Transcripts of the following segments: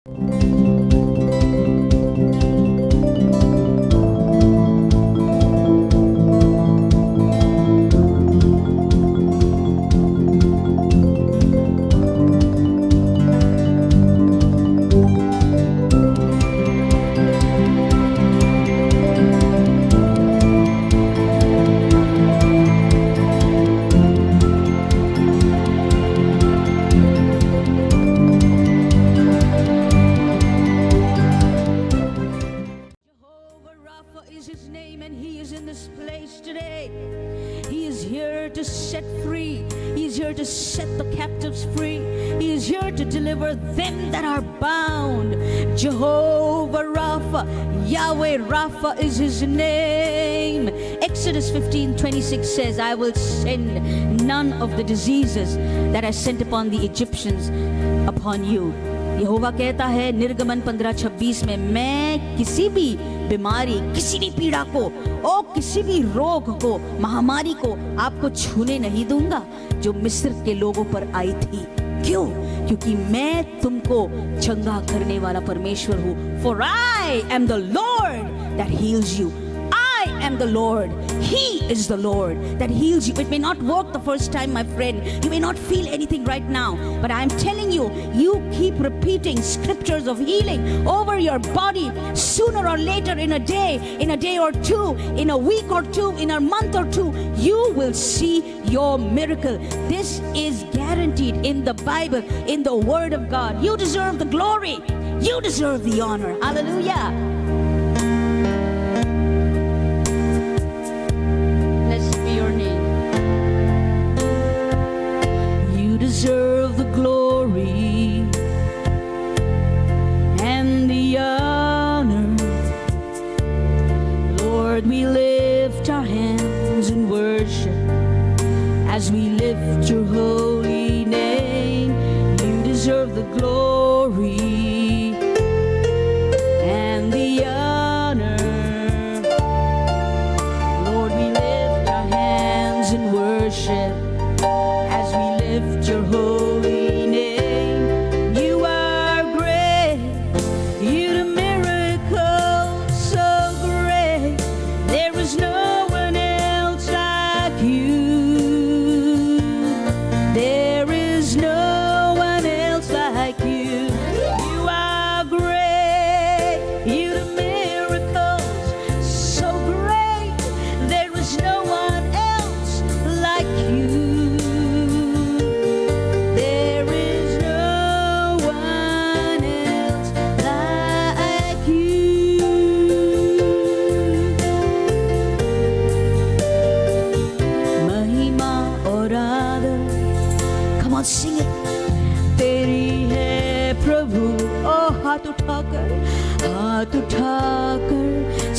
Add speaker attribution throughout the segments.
Speaker 1: Jehovah Rapha is his name, and he is in this place today. He is here to set free. He is here to set the captives free. He is here to deliver them that are bound. Jehovah Rapha, Yahweh Rapha is his name. Exodus 15:26 says, I will send none of the diseases that I sent upon the Egyptians upon you. यहोवा कहता है निर्गमन 15:26 में, मैं किसी भी बीमारी, किसी भी पीड़ा को और किसी भी रोग को, महामारी को आपको छूने नहीं दूंगा जो मिस्र के लोगों पर आई थी। क्यों? क्योंकि मैं तुमको चंगा करने वाला परमेश्वर हूँ। For I am the Lord that heals you. I am the Lord. He is the Lord that heals you. It may not work the first time, my friend. You may not feel anything right now. But I am telling you, you keep repeating scriptures of healing over your body. Sooner or later, in a day or two, in a week or two, in a month or two, you will see your miracle. This is guaranteed in the Bible, in the Word of God. You deserve the glory. You deserve the honor. Hallelujah. Deserve the glory and the honor. Lord, we lift our hands in worship as we lift your holy name. You deserve the glory and the honor. Lord, we lift our hands in worship as we lift your holy name. You are great. You do miracles so great. There is no one else like you. There is no one else like you. You are great. You do miracles so great. There is no one else like you. Sing it. तेरी है प्रभु, ओ हाथ उठाकर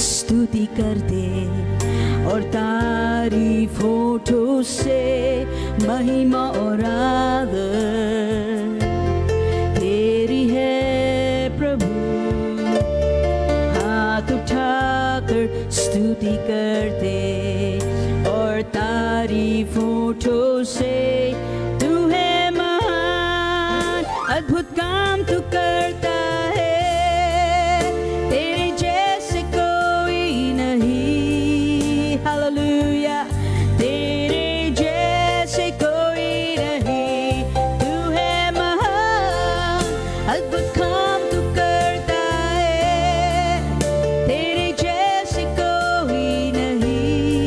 Speaker 1: स्तुति कर दे और तारीफों से महिमा और आदर तेरी है प्रभु। हाथ उठाकर स्तुति कर दे और तारीफों से अद्भुत काम तू करता है, तेरे जैसे कोई नहीं। हालेलुया। तेरे जैसे कोई नहीं। तू है महान, अद्भुत काम तू करता है, तेरे जैसे कोई नहीं।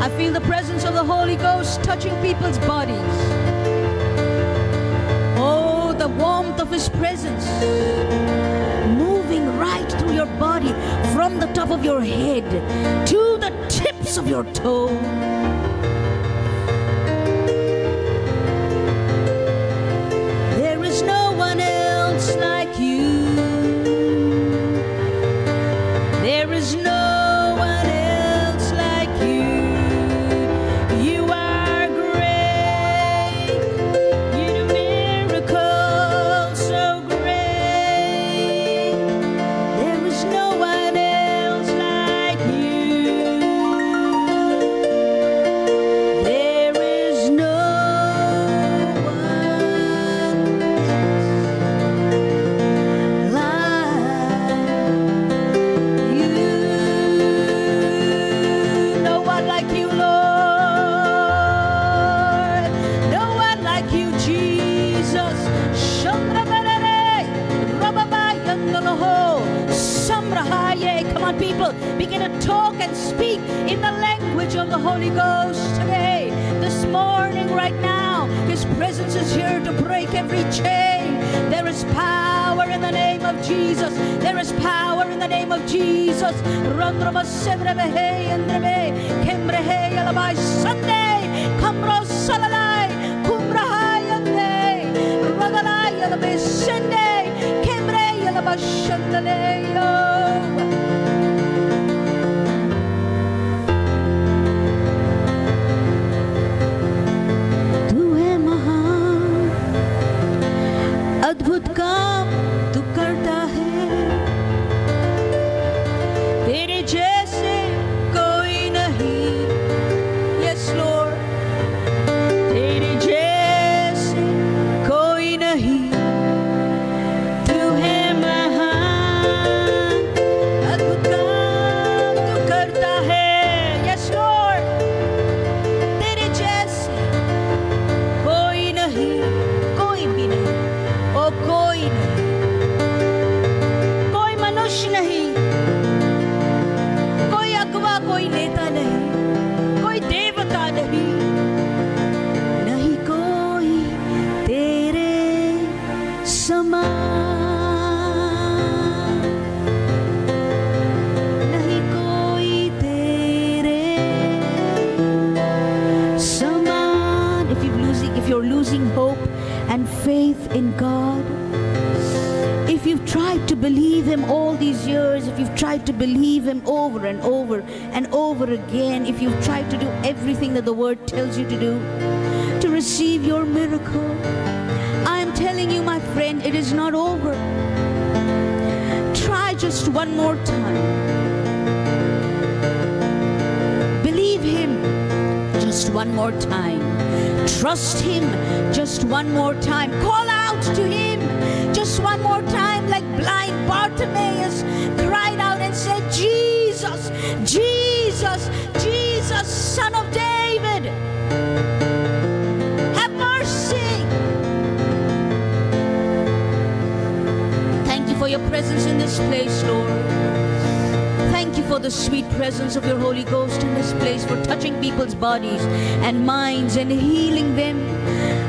Speaker 1: I feel the presence of the Holy Ghost touching people's bodies. Oh, the warmth of His presence moving right through your body, from the top of your head to the tips of your toe. There is no one else like you. There is no one else like you. You are great. You do miracles so great. There is no one else like you. There is no one like you. No one like you, Lord. No one like you, Jesus. Come on, people, begin to talk and speak in the language of the Holy Ghost today. This morning, right now, His presence is here to break every chain. There is power in the name of Jesus. There is power in the name of Jesus. Sunday, Kamro Salalai, Kumrahai Ande, Ragalai Yalabe Sunday, Kemre Yalabashandaleyo. अद्भुत काम तू करता है, तेरे जैसे कोई नहीं. Yes Lord, तेरे जैसे कोई नहीं. तू है महान, अद्भुत काम तू करता है. Yes Lord, तेरे जैसे कोई नहीं, कोई भी नहीं. ओ कोई नहीं, कोई मनुष्य नहीं, कोई अगवा, कोई नेता नहीं, कोई देवता नहीं, नहीं कोई तेरे समान, नहीं कोई तेरे समान. If you're losing hope and faith in God, if you've tried to believe Him all these years, if you've tried to believe Him over and over and over again, if you've tried to do everything that the Word tells you to do to receive your miracle, I am telling you, my friend, it is not over. Try just one more time. Believe Him just one more time. Trust Him just one more time. Call out to Him just one more time, like blind Bartimaeus cried out and said, Jesus, Jesus, Jesus, Son of David, have mercy. Thank you for your presence in this place, Lord. Thank you for the sweet presence of your Holy Ghost in this place, for touching people's bodies and minds and healing them.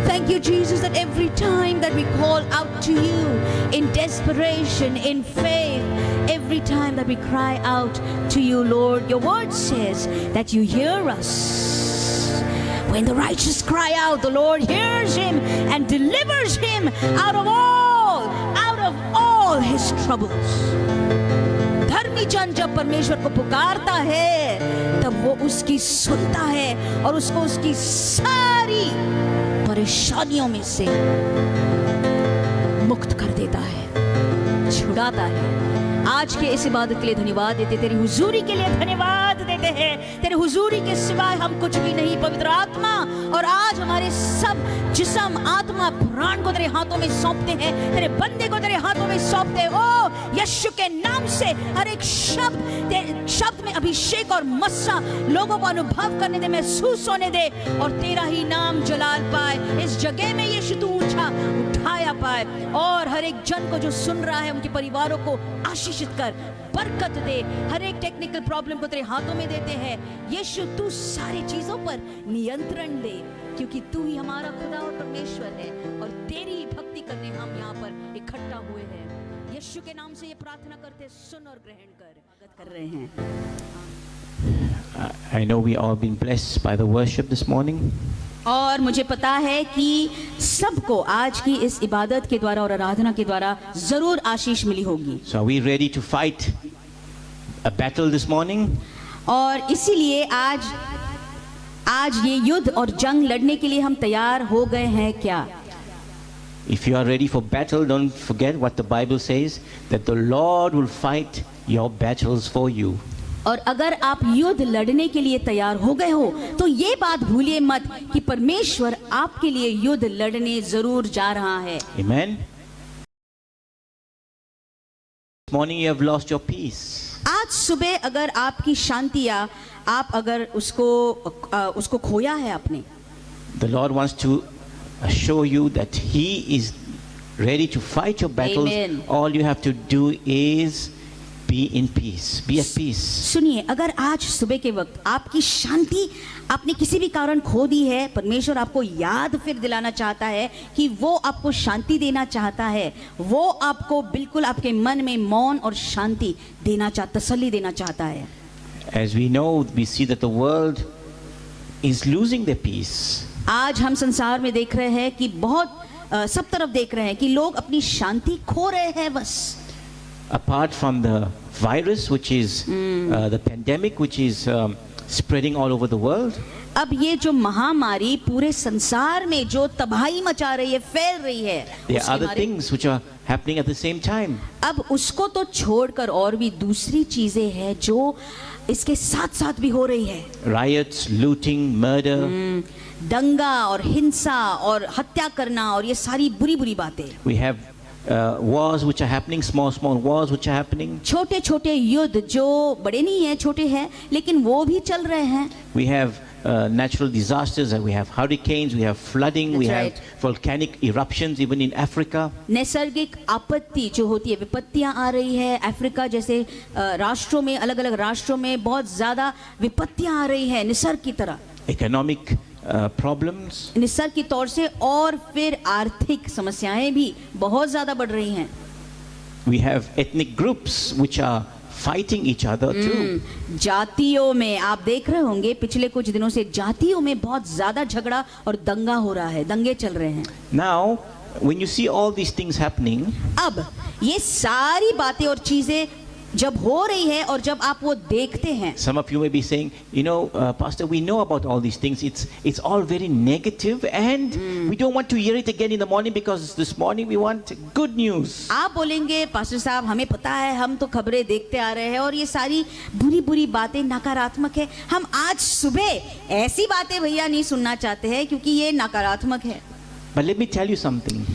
Speaker 1: Thank you, Jesus, that every time that we call out to you in desperation, in faith, every time that we cry out to you, Lord, your word says that you hear us. When the righteous cry out, the Lord hears him and delivers him out of all his troubles. धर्मी जन जब परमेश्वर को पुकारता है, तब वो उसकी सुनता है और उसको उसकी सारी परेशानियों में से मुक्त कर देता है, छुड़ाता है. आज के इस इबादत के लिए धन्यवाद देते, तेरी हुजूरी के लिए धन्यवाद देते हैं. तेरे हुजूरी के सिवाय हम कुछ भी नहीं, पवित्र आत्मा. और आज हमारे सब जिस्म, आत्मा, प्राण को तेरे हाथों में सौंपते हैं, तेरे बंदे को तेरे हाथों में सौंपते हैं. ओ यीशु के नाम से हर एक शब्द में अभिषेक और मस्सा लोगों को अनुभव करने दे, महसूस होने दे, और तेरा ही नाम जलाल पाए इस जगह में. यीशु तू उठाया पाए, और हर एक जन को जो सुन रहा है, उनके परिवारों को आशीष आशीषित कर, बरकत दे। हर एक टेक्निकल प्रॉब्लम को तेरे हाथों में देते हैं यीशु। तू सारी चीजों पर नियंत्रण ले, क्योंकि तू ही हमारा खुदा और परमेश्वर है और तेरी भक्ति करने हम यहाँ पर इकट्ठा हुए हैं। यीशु के नाम से ये प्रार्थना करते, सुन और ग्रहण कर रहे हैं।
Speaker 2: I know we all been blessed by the worship this morning.
Speaker 1: और मुझे पता है कि सबको आज की इस इबादत के द्वारा और आराधना के द्वारा जरूर आशीष मिली होगी।
Speaker 2: So are we ready to fight a battle this morning?
Speaker 1: और इसीलिए आज ये युद्ध और जंग लड़ने के लिए हम तैयार हो गए हैं क्या?
Speaker 2: If you are ready for battle, don't forget what the Bible says, that the Lord will fight your battles for you.
Speaker 1: और अगर आप युद्ध लड़ने के लिए तैयार हो गए हो तो ये बात भूलिए मत कि परमेश्वर आपके लिए युद्ध लड़ने जरूर जा रहा है।
Speaker 2: Amen. This morning you have lost your peace.
Speaker 1: आज सुबह अगर आपकी शांति या आप अगर उसको खोया है आपने,
Speaker 2: The Lord wants to show you that He is ready to fight your battles.
Speaker 1: Amen.
Speaker 2: All you have to do is be in peace. Be at peace.
Speaker 1: सुनिए, अगर आज सुबह के वक्त आपकी शांति आपने किसी भी कारण खो दी है, परमेश्वर आपको याद फिर दिलाना चाहता है कि वो आपको शांति देना चाहता है। वो आपको बिल्कुल आपके मन में मौन और शांति देना तसल्ली देना चाहता है।
Speaker 2: As we know, we see that the world is losing their peace.
Speaker 1: आज हम संसार में देख रहे हैं कि बहुत सब तरफ देख रहे हैं कि लोग अपनी शांति खो रहे हैं बस।
Speaker 2: Apart from the virus, which is the pandemic, which is spreading all over the world.
Speaker 1: अब ये जो महामारी पूरे संसार में जो तबाही मचा रही है, फैल रही है,
Speaker 2: There are other things which are happening at the same time.
Speaker 1: अब उसको तो छोड़कर और भी दूसरी चीजें हैं जो इसके साथ साथ भी हो रही है।
Speaker 2: Riots, looting, murder.
Speaker 1: दंगा और हिंसा और हत्या करना और ये सारी बुरी बुरी बातें।
Speaker 2: We have wars which are happening, small wars which are happening.
Speaker 1: छोटे छोटे युद्ध जो बड़े नहीं है, छोटे हैं, लेकिन वो भी चल रहे हैं।
Speaker 2: We have natural disasters, we have hurricanes, we have flooding, we have volcanic eruptions even in Africa.
Speaker 1: नैसर्गिक आपत्ति जो होती है, विपत्तियां आ रही है। अफ्रीका जैसे राष्ट्रों में, अलग अलग राष्ट्रों में बहुत ज्यादा विपत्तियां आ रही है निसर्ग की तरह।
Speaker 2: Economic problems.
Speaker 1: निसर्ग की तौर से, और फिर आर्थिक समस्याएं भी बहुत ज्यादा बढ़ रही हैं।
Speaker 2: We have ethnic groups which are fighting each other too.
Speaker 1: जातियों में आप देख रहे होंगे पिछले कुछ दिनों से जातियों में बहुत ज्यादा झगड़ा और दंगा हो रहा है, दंगे चल रहे हैं।
Speaker 2: Now, when you see all these things happening,
Speaker 1: अब ये सारी बातें और चीजें जब हो रही है और जब आप वो देखते हैं,
Speaker 2: some of you may be saying, you know, Pastor, we know about all these things. It's all very negative, and we don't want to hear it again in the morning because this morning we want good news.
Speaker 1: आप बोलेंगे, pastor साहब, हमें पता है, हम तो खबरें देखते आ रहे हैं और ये सारी बुरी बुरी बातें नकारात्मक है। हम आज सुबह ऐसी बातें भैया नहीं सुनना चाहते हैं क्योंकि ये नकारात्मक है।
Speaker 2: But let me tell you something.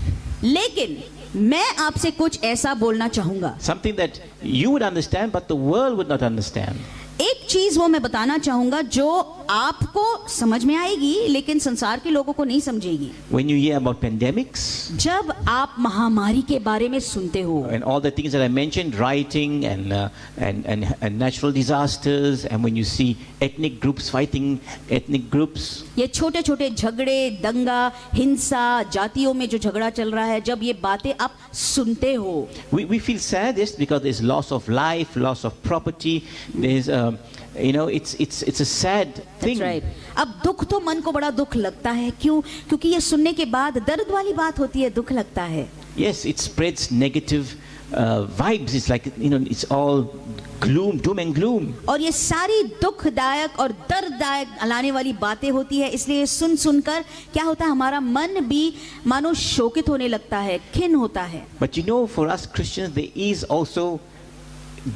Speaker 1: लेकिन मैं आपसे कुछ ऐसा बोलना चाहूंगा,
Speaker 2: Something that you would understand, but the world would not understand.
Speaker 1: एक चीज वो मैं बताना चाहूंगा जो आपको समझ में आएगी लेकिन संसार के लोगों को नहीं समझेगी।
Speaker 2: When you hear about pandemics,
Speaker 1: जब आप महामारी के बारे में सुनते हो,
Speaker 2: and all the things that I mentioned, rioting and natural disasters, and when you see ethnic groups fighting ethnic groups,
Speaker 1: ये छोटे छोटे झगड़े, दंगा, हिंसा, जातियों में जो झगड़ा चल रहा है, जब ये बातें आप सुनते हो,
Speaker 2: we feel saddest because there's loss of life, loss of property. There's you know, it's a sad thing.
Speaker 1: That's right. अब दुख तो मन को बड़ा दुख लगता है, क्यों? क्योंकि ये सुनने के बाद दर्द वाली बात होती है, दुख लगता है।
Speaker 2: Yes, it spreads negative vibes. It's like, you know, it's all gloom, doom and gloom.
Speaker 1: और ये सारी दुखदायक और दर्ददायक लाने वाली बातें होती है, इसलिए सुन सुनकर क्या होता है, हमारा मन भी मानो शोकित होने लगता है, खिन्न होता है।
Speaker 2: But you know, for us Christians, there is also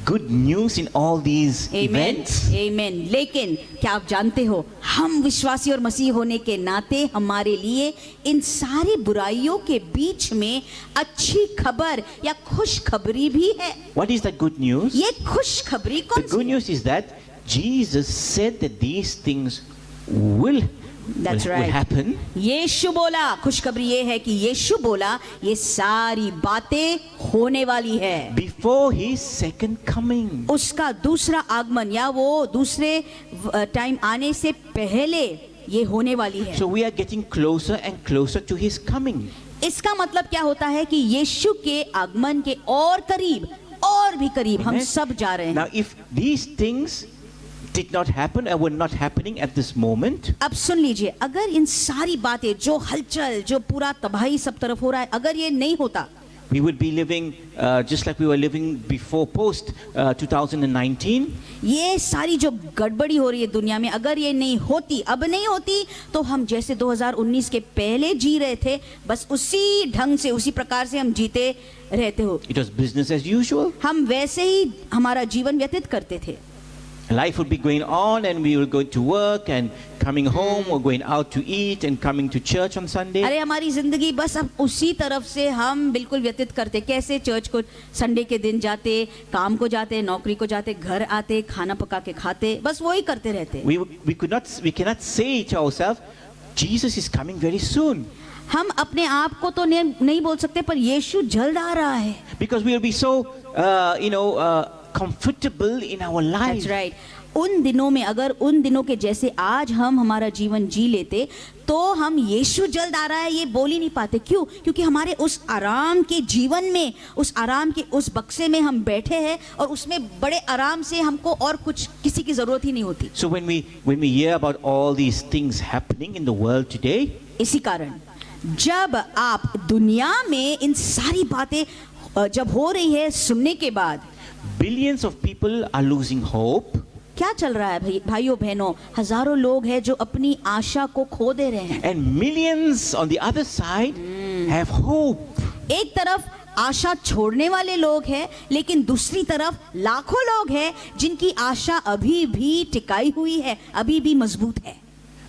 Speaker 2: good news in all these events.
Speaker 1: Amen. लेकिन क्या आप जानते हो, हम विश्वासी और मसीह होने के नाते हमारे लिए इन सारी बुराइयों के बीच में अच्छी खबर या खुशखबरी भी है।
Speaker 2: What is that good news?
Speaker 1: ये खुशखबरी कौन
Speaker 2: The
Speaker 1: C?
Speaker 2: good news is that Jesus said that these things will,
Speaker 1: That's
Speaker 2: will
Speaker 1: right.
Speaker 2: happen.
Speaker 1: यीशु बोला, खुशखबरी ये है कि यीशु बोला ये सारी बातें होने वाली है
Speaker 2: Before his second coming.
Speaker 1: उसका दूसरा आगमन या वो दूसरे टाइम आने से पहले ये होने वाली है.
Speaker 2: So we are getting closer and closer to his coming.
Speaker 1: इसका मतलब क्या होता है कि यीशु के आगमन के और भी करीब हम
Speaker 2: Amen.
Speaker 1: सब जा रहे हैं.
Speaker 2: Now, if these things did not happen or were not happening at this moment,
Speaker 1: अब सुन लीजिए, अगर इन सारी बातें जो हलचल जो पूरा तबाही सब तरफ हो रहा है, अगर ये नहीं होता,
Speaker 2: we would be living just like we were living before post 2019.
Speaker 1: ये सारी जो गड़बड़ी हो रही है दुनिया में, अगर ये नहीं होती, अब नहीं होती, तो हम जैसे 2019 के पहले जी रहे थे, बस उसी ढंग से उसी प्रकार से हम जीते रहते हो.
Speaker 2: It was business as usual.
Speaker 1: हम वैसे ही हमारा जीवन व्यतीत करते थे.
Speaker 2: Life would be going on and we were going to work and coming home or going out to eat and coming to church on Sunday.
Speaker 1: अरे हमारी जिंदगी बस अब उसी तरफ से हम बिल्कुल व्यतीत करते. कैसे चर्च को संडे के दिन जाते, काम को जाते, नौकरी को जाते, घर आते, खाना पका के खाते, बस वही करते रहते.
Speaker 2: We cannot say to ourselves, Jesus is coming very soon.
Speaker 1: हम अपने आप को तो नहीं बोल सकते, पर यीशु जल्द आ रहा है.
Speaker 2: Because we will be so, comfortable in our lives.
Speaker 1: That's right. उन दिनों में अगर उन दिनों के जैसे आज हम हमारा जीवन जी लेते, तो हम यीशु जल्द आ रहा है ये बोल ही नहीं पाते. क्यों? क्योंकि हमारे उस आराम के जीवन में, उस आराम के उस बक्से में हम बैठे हैं और उसमें बड़े आराम से हमको और कुछ किसी की जरूरत ही नहीं होती.
Speaker 2: So when we hear about all these things happening in the world today,
Speaker 1: इसी कारण जब आप दुनिया में इन सारी बातें जब हो रही है सुनने के बाद,
Speaker 2: billions of people are losing hope.
Speaker 1: क्या चल रहा है भाइयों बहनों? हजारों लोग हैं जो अपनी आशा को खो दे रहे हैं.
Speaker 2: And millions on the other side have hope.
Speaker 1: एक तरफ आशा छोड़ने वाले लोग हैं, लेकिन दूसरी तरफ लाखों लोग हैं जिनकी आशा अभी भी टिकाई हुई है, अभी भी मजबूत है.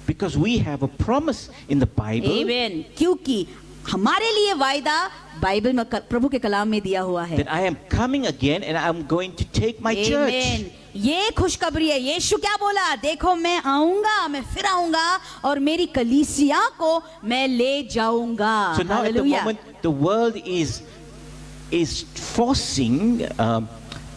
Speaker 2: Because we have a promise in the Bible.
Speaker 1: Amen. क्योंकि हमारे लिए वायदा बाइबल में प्रभु के कलाम में दिया हुआ है.
Speaker 2: That I am coming again and I am going to take my church.
Speaker 1: Amen. ये खुशखबरी है. यीशु क्या बोला? देखो मैं आऊंगा, मैं फिर आऊंगा और मेरी कलीसिया को मैं ले जाऊंगा.
Speaker 2: So now at the
Speaker 1: Hallelujah.
Speaker 2: moment the world is forcing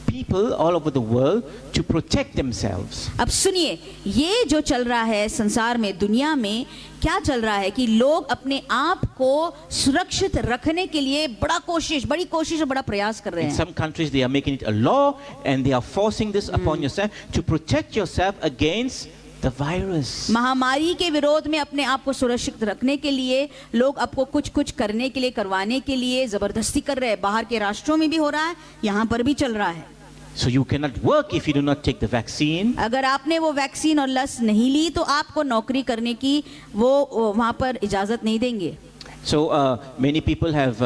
Speaker 2: people all over the world to protect themselves.
Speaker 1: अब सुनिए, ये जो चल रहा है संसार में, दुनिया में क्या चल रहा है कि लोग अपने आप को सुरक्षित रखने के लिए बड़ी कोशिश और बड़ा प्रयास कर रहे
Speaker 2: In
Speaker 1: हैं.
Speaker 2: some countries they are making it a law and they are forcing this upon yourself to protect yourself against the virus.
Speaker 1: महामारी के विरोध में अपने आप को सुरक्षित रखने के लिए लोग आपको कुछ करने के लिए, करवाने के लिए जबरदस्ती कर रहे हैं. बाहर के राष्ट्रों में भी हो रहा है, यहाँ पर भी चल रहा है.
Speaker 2: So you cannot work if you do not take the vaccine.
Speaker 1: अगर आपने वो वैक्सीन और लस नहीं ली तो आपको नौकरी करने की वो वहाँ पर इजाजत नहीं देंगे.
Speaker 2: So many people have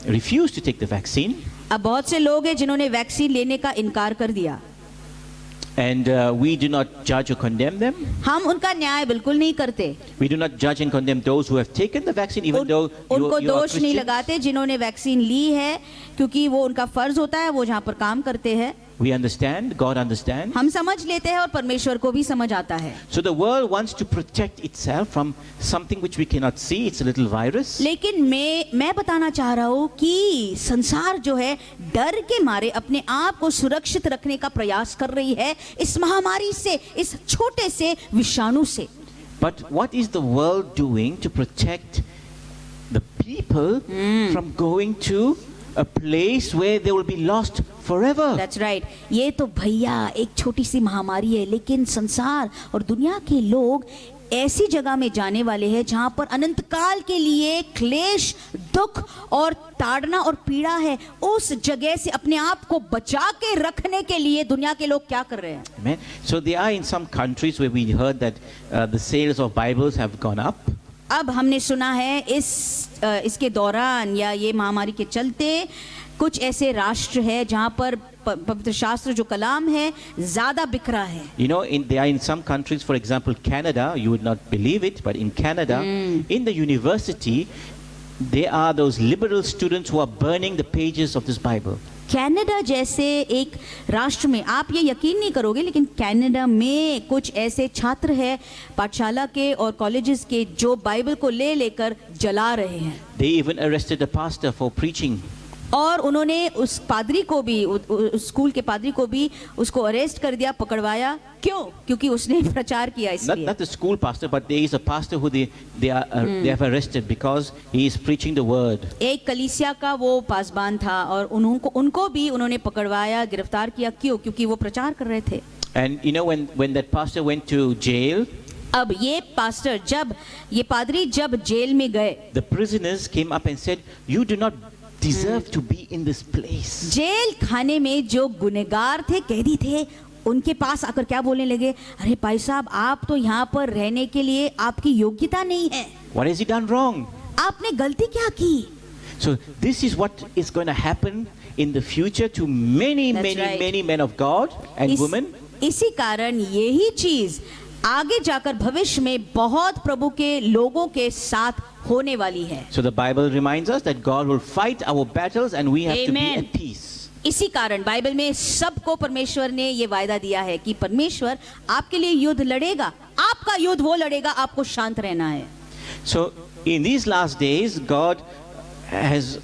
Speaker 2: refused to take the vaccine.
Speaker 1: अब बहुत से लोग हैं जिन्होंने वैक्सीन लेने का इनकार कर दिया.
Speaker 2: And we do not judge or condemn them.
Speaker 1: हम उनका न्याय बिल्कुल नहीं करते.
Speaker 2: We do not judge and condemn those who have taken the vaccine, even though
Speaker 1: उनको
Speaker 2: you are
Speaker 1: दोष नहीं
Speaker 2: Christians.
Speaker 1: लगाते जिन्होंने वैक्सीन ली है, क्योंकि वो उनका फर्ज होता है, वो जहाँ पर काम करते हैं.
Speaker 2: We understand, God understands.
Speaker 1: हम समझ लेते हैं और परमेश्वर को भी समझ आता है.
Speaker 2: So the world wants to protect itself from something which we cannot see. It's a little virus.
Speaker 1: लेकिन मैं बताना चाह रहा हूँ कि संसार जो है डर के मारे अपने आप को सुरक्षित रखने का प्रयास कर रही है इस महामारी से, इस छोटे से विषाणु से.
Speaker 2: But what is the world doing to protect the people from going to a place where they will be lost forever?
Speaker 1: That's right. ये तो भैया एक छोटी सी महामारी है, लेकिन संसार और दुनिया के लोग ऐसी जगह में जाने वाले हैं जहां पर अनंत काल के लिए क्लेश, दुख और ताड़ना और पीड़ा है. उस जगह से अपने आप को बचा के रखने के लिए दुनिया के लोग क्या कर रहे हैं?
Speaker 2: Amen. So there are in some countries where we heard that the sales of Bibles have gone up.
Speaker 1: अब हमने सुना है इसके दौरान या ये महामारी के चलते कुछ ऐसे राष्ट्र है जहां पर पवित्र शास्त्र जो कलाम है ज्यादा बिक रहा है.
Speaker 2: You know, there are in some countries, for example, Canada, you would not believe it, but in Canada, in the university, there are those liberal students who are burning the pages of this Bible.
Speaker 1: Canada जैसे एक राष्ट्र में, आप ये यकीन नहीं करोगे, लेकिन कनाडा में कुछ ऐसे छात्र हैं पाठशाला के और कॉलेजेस के जो बाइबल को ले लेकर जला रहे हैं।
Speaker 2: They even arrested a pastor for preaching.
Speaker 1: और उन्होंने उस पादरी को भी, उस स्कूल के पादरी को भी उसको अरेस्ट कर दिया, पकड़वाया। क्यों? क्योंकि उसने प्रचार किया इसलिए।
Speaker 2: Not the school pastor, but there is a pastor who they have arrested because he is preaching the word.
Speaker 1: एक कलीसिया का वो पासबान था और उनको भी उन्होंने पकड़वाया, गिरफ्तार किया। क्यों? क्योंकि वो प्रचार कर रहे थे।
Speaker 2: And you know when that pastor went to jail,
Speaker 1: अब ये पास्टर ये पादरी जब जेल में गए,
Speaker 2: the prisoners came up and said, "You do not deserve to be in this place."
Speaker 1: Jail खाने में जो गुनहगार थे, कैदी थे, उनके पास आकर क्या बोलने लगे? अरे भाई साहब, आप तो यहाँ पर रहने के लिए आपकी योग्यता नहीं है।
Speaker 2: What has he done wrong?
Speaker 1: आपने गलती क्या की?
Speaker 2: So this is what is going to happen in the future to many
Speaker 1: That's right.
Speaker 2: many men of God and women.
Speaker 1: इसी कारण यही चीज आगे जाकर भविष्य में बहुत प्रभु के लोगों के साथ होने वाली है।
Speaker 2: So the Bible reminds us that God will fight our battles and we have to be
Speaker 1: Amen.
Speaker 2: at peace.
Speaker 1: इसी कारण बाइबल में सबको परमेश्वर ने ये वायदा दिया है कि परमेश्वर आपके लिए युद्ध लड़ेगा, आपका युद्ध वो लड़ेगा, आपको शांत रहना है।
Speaker 2: So in these last days, God has,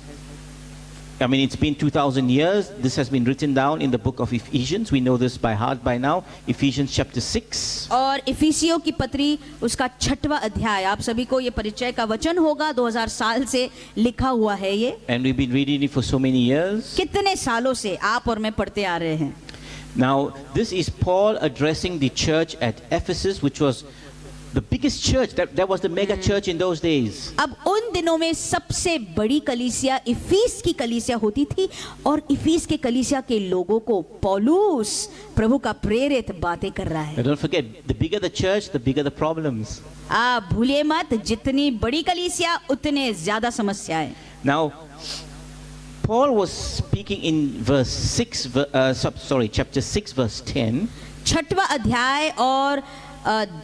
Speaker 2: I mean, it's been 2000 years. This has been written down in the book of Ephesians. We know this by heart by now. Ephesians chapter 6.
Speaker 1: और इफिसियों की पत्री उसका 6वां अध्याय, आप सभी को ये परिचय का वचन होगा। 2000 साल से लिखा हुआ है ये।
Speaker 2: And we've been reading it for so many years.
Speaker 1: कितने सालों से आप और मैं पढ़ते आ रहे हैं।
Speaker 2: Now, this is Paul addressing the church at Ephesus, which was the biggest church. That was the mega church in those days.
Speaker 1: अब उन दिनों में सबसे बड़ी कलीसिया इफिस की कलीसिया होती थी और इफिस के कलीसिया के लोगों को पौलुस प्रभु का प्रेरित बातें कर रहा है।
Speaker 2: But don't forget, the bigger the church, the bigger the problems.
Speaker 1: आप भूलिए मत, जितनी बड़ी कलीसिया उतने ज्यादा समस्याएं।
Speaker 2: Now, Paul was speaking in chapter 6, verse 10.
Speaker 1: 6वां अध्याय और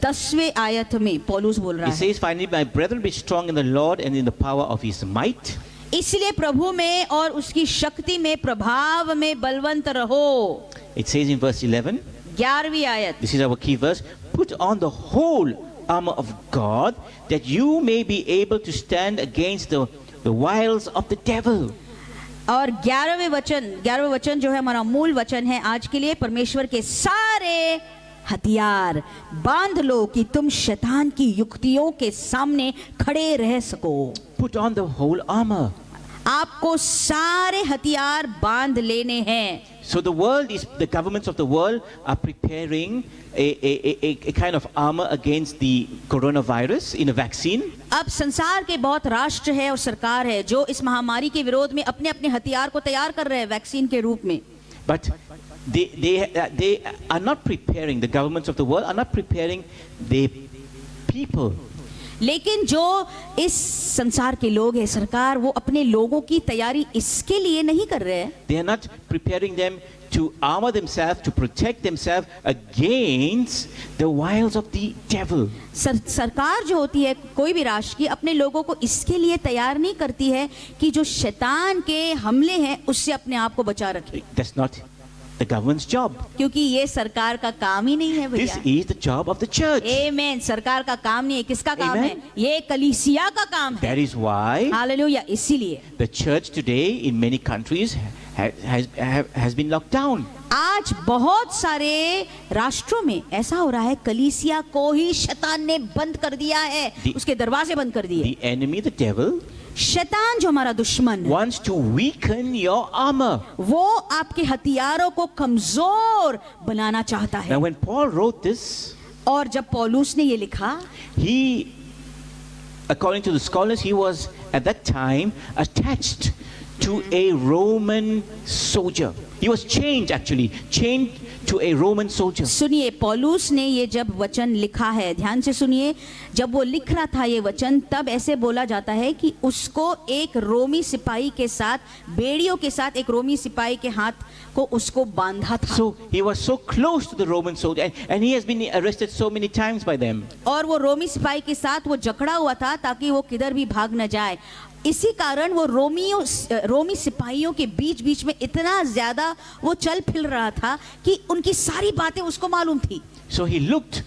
Speaker 1: 10वें आयत में पौलुस बोल रहा
Speaker 2: He
Speaker 1: है,
Speaker 2: says, "Finally, my brethren, be strong in the Lord and in the power of His might."
Speaker 1: इसलिए प्रभु में और उसकी शक्ति में, प्रभाव में बलवंत रहो।
Speaker 2: It says in verse 11.
Speaker 1: 11वीं आयत,
Speaker 2: This is our key verse. "Put on the whole armor of God, that you may be able to stand against the wiles of the devil."
Speaker 1: और 11वें वचन जो है हमारा मूल वचन है आज के लिए, परमेश्वर के सारे हथियार बांध लो कि तुम शैतान की युक्तियों के सामने खड़े रह सको।
Speaker 2: Put on the whole armor.
Speaker 1: आपको सारे हथियार बांध लेने हैं।
Speaker 2: So the governments of the world are preparing a kind of armor against the coronavirus in a vaccine.
Speaker 1: अब संसार के बहुत राष्ट्र है और सरकार है जो इस महामारी के विरोध में अपने अपने हथियार को तैयार कर रहे हैं वैक्सीन के रूप में।
Speaker 2: But they are not preparing, the governments of the world are not preparing the people.
Speaker 1: लेकिन जो इस संसार के लोग हैं, सरकार, वो अपने लोगों की तैयारी इसके लिए नहीं कर रहे हैं।
Speaker 2: They are not preparing them to armor themselves, to protect themselves against the wiles of the devil.
Speaker 1: सरकार जो होती है कोई भी राष्ट्र की, अपने लोगों को इसके लिए तैयार नहीं करती है कि जो शैतान के हमले हैं उससे अपने आप को बचा रखे।
Speaker 2: That's not the government's job.
Speaker 1: क्योंकि ये सरकार का काम ही नहीं है
Speaker 2: This
Speaker 1: भैया।
Speaker 2: is the job of the church.
Speaker 1: आमेन। सरकार का काम नहीं है, किसका काम है?
Speaker 2: Amen.
Speaker 1: ये कलीसिया का काम है।
Speaker 2: That is why
Speaker 1: hallelujah. इसीलिए
Speaker 2: the church today in many countries has been locked down.
Speaker 1: आज बहुत सारे राष्ट्रों में ऐसा हो रहा है, कलीसिया को ही शैतान ने बंद कर दिया है, उसके दरवाजे बंद कर दिए।
Speaker 2: The enemy, the devil,
Speaker 1: शैतान जो हमारा दुश्मन है,
Speaker 2: wants to weaken your armor.
Speaker 1: वो आपके हथियारों को कमजोर बनाना चाहता है।
Speaker 2: Now when Paul wrote this,
Speaker 1: और जब पौलुस ने ये लिखा,
Speaker 2: he, according to the scholars, he was at that time attached to a Roman soldier. He was chained to a Roman soldier.
Speaker 1: सुनिए, पौलुस ने ये जब वचन लिखा है, ध्यान से सुनिए, जब वो लिख रहा था ये वचन, तब ऐसे बोला जाता है कि उसको एक रोमी सिपाही के साथ, बेड़ियों के साथ एक रोमी सिपाही के हाथ को उसको बांधा था।
Speaker 2: So he was so close to the Roman soldier, and he has been arrested so many times by them.
Speaker 1: और वो रोमी सिपाही के साथ वो जकड़ा हुआ था ताकि वो किधर भी भाग न जाए। इसी कारण वो रोमी सिपाहियों के बीच बीच में इतना ज्यादा वो चल फिर रहा था कि उनकी सारी बातें उसको मालूम थी.
Speaker 2: So he looked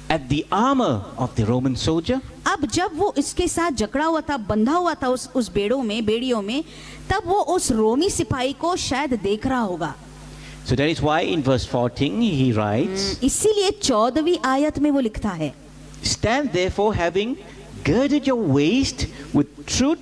Speaker 2: at the armor of the Roman soldier.
Speaker 1: अब जब वो इसके साथ जकड़ा हुआ था, बंधा हुआ था उस बेड़ियों में, तब वो उस रोमी सिपाही को शायद देख रहा होगा.
Speaker 2: So that is why in verse 14 he writes,
Speaker 1: इसीलिए 14वीं आयत में वो लिखता है,
Speaker 2: Stand therefore, having girded your waist with truth,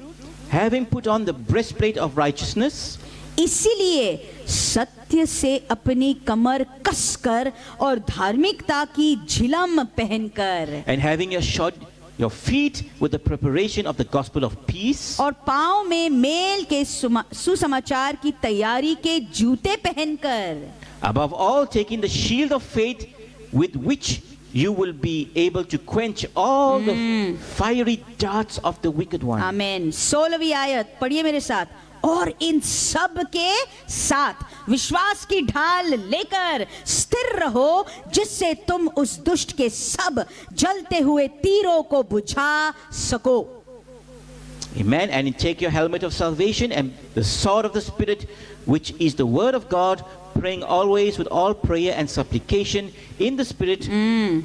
Speaker 2: having put on the breastplate of righteousness,
Speaker 1: इसीलिए सत्य से अपनी कमर कसकर और धार्मिकता की झिलम पहनकर,
Speaker 2: and having shod your feet with the preparation of the gospel of peace,
Speaker 1: और पांव में मेल के सुसमाचार की तैयारी के जूते पहनकर,
Speaker 2: above all taking the shield of faith with which you will be able to quench all the fiery darts of the wicked one.
Speaker 1: आमेन. 16वीं आयत पढ़िए मेरे साथ. और इन सब के साथ विश्वास की ढाल लेकर स्थिर रहो, जिससे तुम उस दुष्ट के सब जलते हुए तीरों को बुझा सको.
Speaker 2: Amen. And take your helmet of salvation and the sword of the Spirit, which is the word of God, praying always with all prayer and supplication in the Spirit,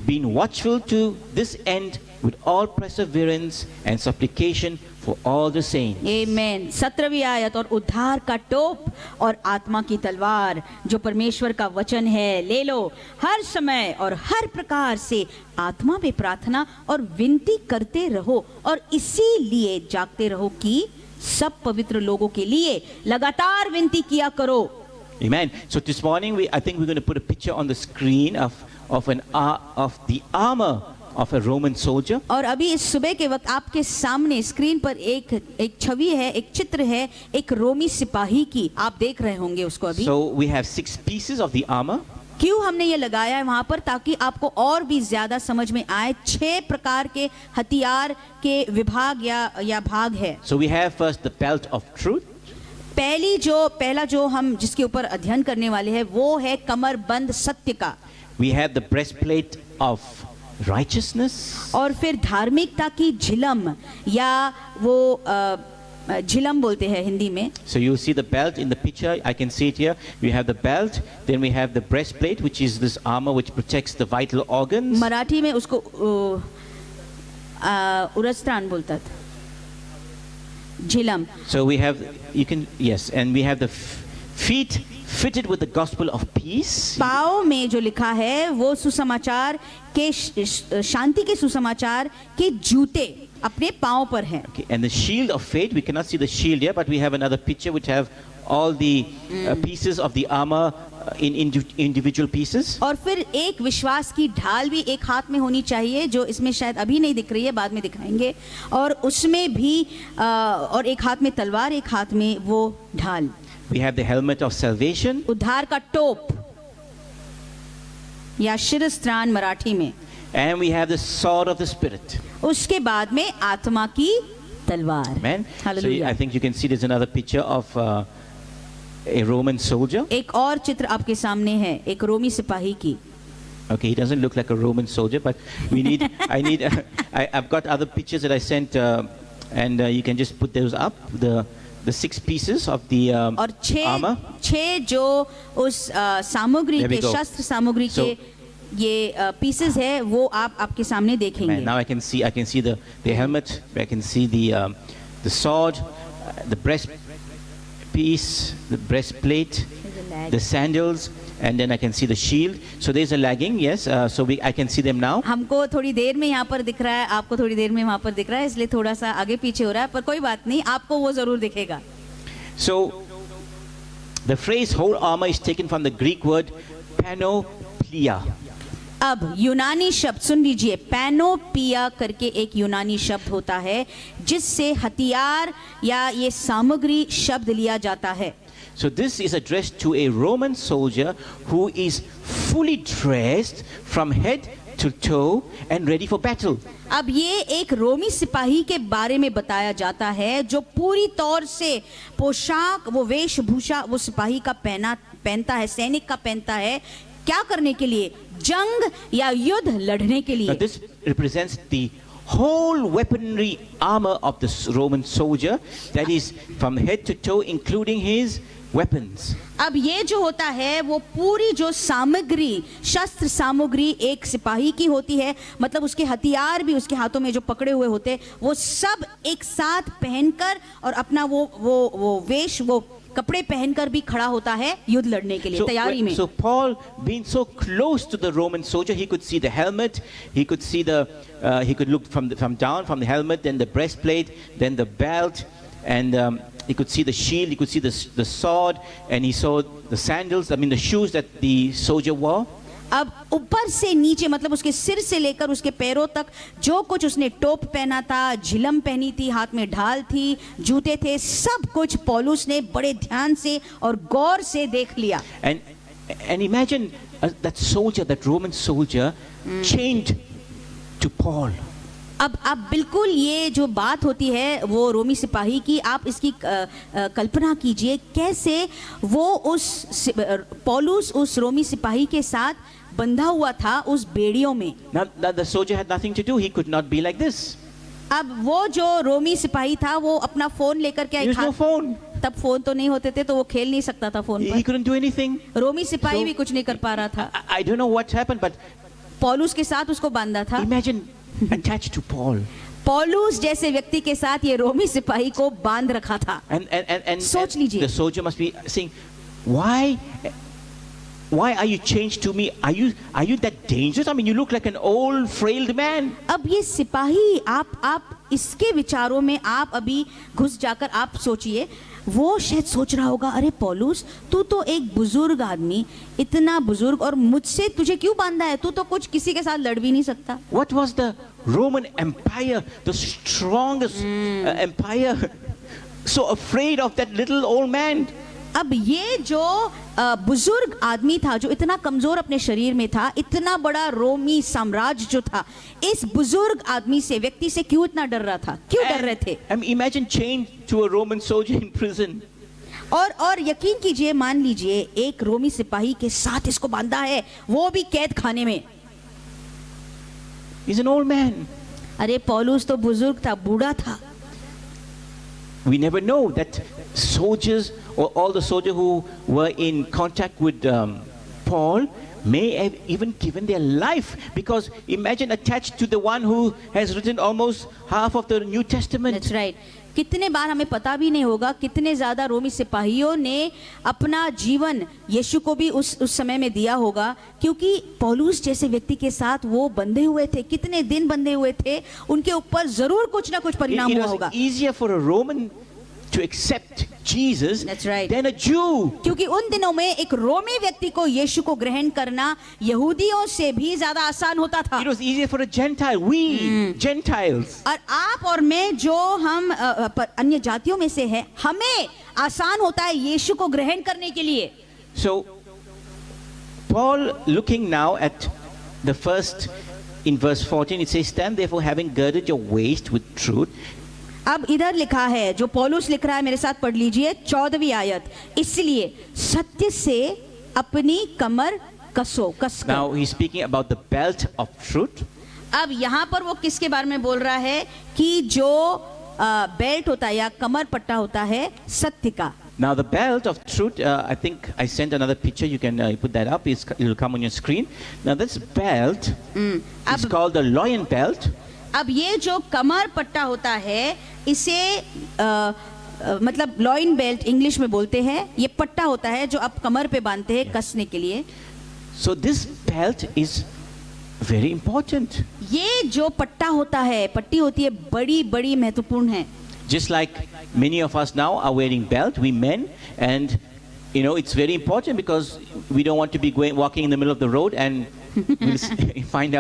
Speaker 2: being watchful to this end with all perseverance and supplication for all the saints.
Speaker 1: Amen. 17वीं आयत. और उद्धार का टोप और आत्मा की तलवार जो परमेश्वर का वचन है ले लो, हर समय और हर प्रकार से आत्मा में प्रार्थना और विनती करते रहो, और इसीलिए जागते रहो कि सब पवित्र लोगों के लिए लगातार विनती किया करो.
Speaker 2: Amen. So this morning I think we're going to put a picture on the screen of the armor of a Roman soldier.
Speaker 1: और अभी इस सुबह के वक्त आपके सामने स्क्रीन पर एक छवि है, एक चित्र है एक रोमी सिपाही की. आप देख रहे होंगे उसको अभी.
Speaker 2: So we have 6 pieces of the armor.
Speaker 1: क्यों हमने ये लगाया है वहां पर? ताकि आपको और भी ज्यादा समझ में आए. 6 प्रकार के हथियार के विभाग या भाग है.
Speaker 2: So we have first the belt of truth.
Speaker 1: पहला जो हम जिसके ऊपर अध्ययन करने वाले हैं वो है कमरबंद सत्य का.
Speaker 2: We have the breastplate of righteousness.
Speaker 1: और फिर धार्मिकता की झिलम, या वो झिलम बोलते हैं हिंदी में.
Speaker 2: So you see the belt in the picture. I can see it here. We have the belt, then we have the breastplate, which is this armor which protects the vital organs.
Speaker 1: Marathi में उसको उरस्त्रान बोलता था, झिलम.
Speaker 2: So we have, and we have the feet fitted with the gospel of peace.
Speaker 1: पाँव में जो लिखा है वो सुसमाचार के शांति के सुसमाचार के जूते अपने पाँव पर हैं.
Speaker 2: Okay, and the shield of faith. We cannot see the shield here, but we have another picture which have all the pieces of the armor in individual pieces.
Speaker 1: और फिर एक विश्वास की ढाल भी एक हाथ में होनी चाहिए, जो इसमें शायद अभी नहीं दिख रही है, बाद में दिखाएंगे. और उसमें भी और एक हाथ में तलवार, एक हाथ में वो ढाल.
Speaker 2: We have the helmet of salvation.
Speaker 1: उद्धार का टोप या शिरस्त्रान मराठी में.
Speaker 2: And we have the sword of the Spirit.
Speaker 1: उसके बाद में आत्मा की तलवार.
Speaker 2: Amen. So
Speaker 1: Hallelujah.
Speaker 2: I think you can see there's another picture of a Roman soldier.
Speaker 1: एक और चित्र आपके सामने है एक रोमी सिपाही की.
Speaker 2: Okay, he doesn't look like a Roman soldier, but I've got other pictures that I sent, and you can just put those up. The 6 pieces of the
Speaker 1: और
Speaker 2: armor.
Speaker 1: 6 जो उस सामग्री
Speaker 2: There we
Speaker 1: के
Speaker 2: go.
Speaker 1: शस्त्र सामग्री
Speaker 2: So-
Speaker 1: के ये pieces है वो आपके सामने देखेंगे.
Speaker 2: Man, now I can see the helmet. I can see the sword, the breast piece, the breastplate, the sandals, and then I can see the shield. So there's a lagging, yes. So I can see them now.
Speaker 1: हमको थोड़ी देर में यहाँ पर दिख रहा है, आपको थोड़ी देर में वहाँ पर दिख रहा है, इसलिए थोड़ा सा आगे पीछे हो रहा है, पर कोई बात नहीं, आपको वो जरूर दिखेगा.
Speaker 2: So the phrase whole armor is taken from the Greek word panoplia.
Speaker 1: अब यूनानी शब्द सुन लीजिए. पैनोपिया करके एक यूनानी शब्द होता है जिससे हथियार या ये सामग्री शब्द लिया जाता है.
Speaker 2: So this is addressed to a Roman soldier who is fully dressed from head to toe and ready for battle.
Speaker 1: अब ये एक रोमी सिपाही के बारे में बताया जाता है जो पूरी तौर से पोशाक, वो वेशभूषा वो सिपाही का पहनता है, सैनिक का पहनता है. क्या करने के लिए? जंग या युद्ध लड़ने के
Speaker 2: Now
Speaker 1: लिए.
Speaker 2: this represents the whole weaponry armor of the Roman soldier, that is from head to toe, including his weapons.
Speaker 1: अब ये जो होता है वो पूरी जो सामग्री, शस्त्र सामग्री एक सिपाही की होती है, मतलब उसके हथियार भी उसके हाथों में जो पकड़े हुए होते हैं वो सब एक साथ पहनकर और अपना वो वेश, वो कपड़े पहनकर भी खड़ा होता है युद्ध लड़ने के लिए, तैयारी में.
Speaker 2: So Paul, being so close to the Roman soldier, he could see the helmet, he could see he could look from down from the helmet, then the breastplate, then the belt, and he could see the shield, he could see the sword, and he saw the sandals, the shoes that the soldier wore.
Speaker 1: अब ऊपर से नीचे, मतलब उसके सिर से लेकर उसके पैरों तक जो कुछ उसने टोप पहना था, झिलम पहनी थी, हाथ में ढाल थी, जूते थे, सब कुछ पौलुस ने बड़े ध्यान से और गौर से देख लिया.
Speaker 2: And imagine that soldier, that Roman soldier, chained to Paul.
Speaker 1: अब आप बिल्कुल ये जो बात होती है वो रोमी सिपाही की, आप इसकी कल्पना कीजिए कैसे वो उस पौलुस उस रोमी सिपाही के साथ बंधा हुआ था उस बेड़ियों में.
Speaker 2: Now the soldier had nothing to do, he could not be like this.
Speaker 1: अब वो जो रोमी सिपाही था वो अपना फोन लेकर के
Speaker 2: There was no phone.
Speaker 1: तब फोन तो नहीं होते थे तो वो खेल नहीं सकता था फोन
Speaker 2: He
Speaker 1: पर.
Speaker 2: couldn't do anything.
Speaker 1: रोमी सिपाही भी कुछ नहीं कर पा रहा था.
Speaker 2: I don't know what happened, but
Speaker 1: पौलुस के साथ उसको बांधा था.
Speaker 2: imagine attached to Paul.
Speaker 1: पौलुस जैसे व्यक्ति के साथ ये रोमी सिपाही को बांध रखा था.
Speaker 2: And
Speaker 1: सोच लीजिए.
Speaker 2: the soldier must be saying, why are you changed to me? Are you that dangerous? You look like an old frail man.
Speaker 1: अब ये सिपाही, आप इसके विचारों में आप अभी घुस जाकर आप सोचिए, वो शायद सोच रहा होगा, अरे पौलुस तू तो एक बुजुर्ग आदमी, इतना बुजुर्ग, और मुझसे तुझे क्यों बांधा है? तू तो कुछ किसी के साथ लड़ भी नहीं सकता.
Speaker 2: What was the Roman Empire, the strongest empire, so afraid of that little old man?
Speaker 1: अब ये जो बुजुर्ग आदमी था, जो इतना कमजोर अपने शरीर में था, इतना बड़ा रोमी साम्राज्य जो था, इस बुजुर्ग आदमी से, व्यक्ति से क्यों इतना डर रहा था? क्यों डर रहे थे?
Speaker 2: Imagine chained to a Roman soldier in prison.
Speaker 1: और यकीन कीजिए, मान लीजिए एक रोमी सिपाही के साथ इसको बांधा है, वो भी कैद खाने में.
Speaker 2: He's an old man.
Speaker 1: अरे पौलुस तो बुजुर्ग था, बूढ़ा था.
Speaker 2: We never know that soldiers, or all the soldiers who were in contact with Paul, may have even given their life, because imagine attached to the one who has written almost half of the New Testament.
Speaker 1: That's right. कितने बार हमें पता भी नहीं होगा कितने ज्यादा रोमी सिपाहियों ने अपना जीवन यीशु को भी उस समय में दिया होगा, क्योंकि पौलुस जैसे व्यक्ति के साथ वो बंधे हुए थे, कितने दिन बंधे हुए थे, उनके ऊपर जरूर कुछ ना कुछ परिणाम
Speaker 2: It
Speaker 1: हुआ
Speaker 2: was
Speaker 1: होगा.
Speaker 2: easier for a Roman to accept Jesus
Speaker 1: That's right.
Speaker 2: than a Jew.
Speaker 1: क्योंकि उन दिनों में एक रोमी व्यक्ति को यीशु को ग्रहण करना यहूदियों से भी ज्यादा आसान होता था.
Speaker 2: It was easier for a Gentile. We Gentiles.
Speaker 1: और आप और मैं जो हम अन्य जातियों में से है, हमें आसान होता है यीशु को ग्रहण करने के लिए.
Speaker 2: So Paul, looking now at the first, in verse 14, it says, "Stand therefore, having girded your waist with truth."
Speaker 1: अब इधर लिखा है, जो पौलुस लिख रहा है, मेरे साथ पढ़ लीजिए 14वीं आयत. इसलिए सत्य से अपनी कमर कसकर.
Speaker 2: Now he's speaking about the belt of truth.
Speaker 1: अब यहाँ पर वो किसके बारे में बोल रहा है कि जो बेल्ट होता है या कमर पट्टा होता है सत्य का.
Speaker 2: Now the belt of truth, I think I sent another picture. You can put that up. It will come on your screen. Now this belt is called the loin belt.
Speaker 1: अब ये जो कमर पट्टा होता है, इसे मतलब लॉइन बेल्ट इंग्लिश में बोलते हैं. ये पट्टा होता है जो आप कमर पे बांधते हैं कसने के लिए.
Speaker 2: So this belt is very important.
Speaker 1: ये जो पट्टा होता है, पट्टी होती है, बड़ी बड़ी महत्वपूर्ण है.
Speaker 2: Just like many of us now are wearing belt, we men, and it's very important because we don't want to be walking in the middle of the road and we'll find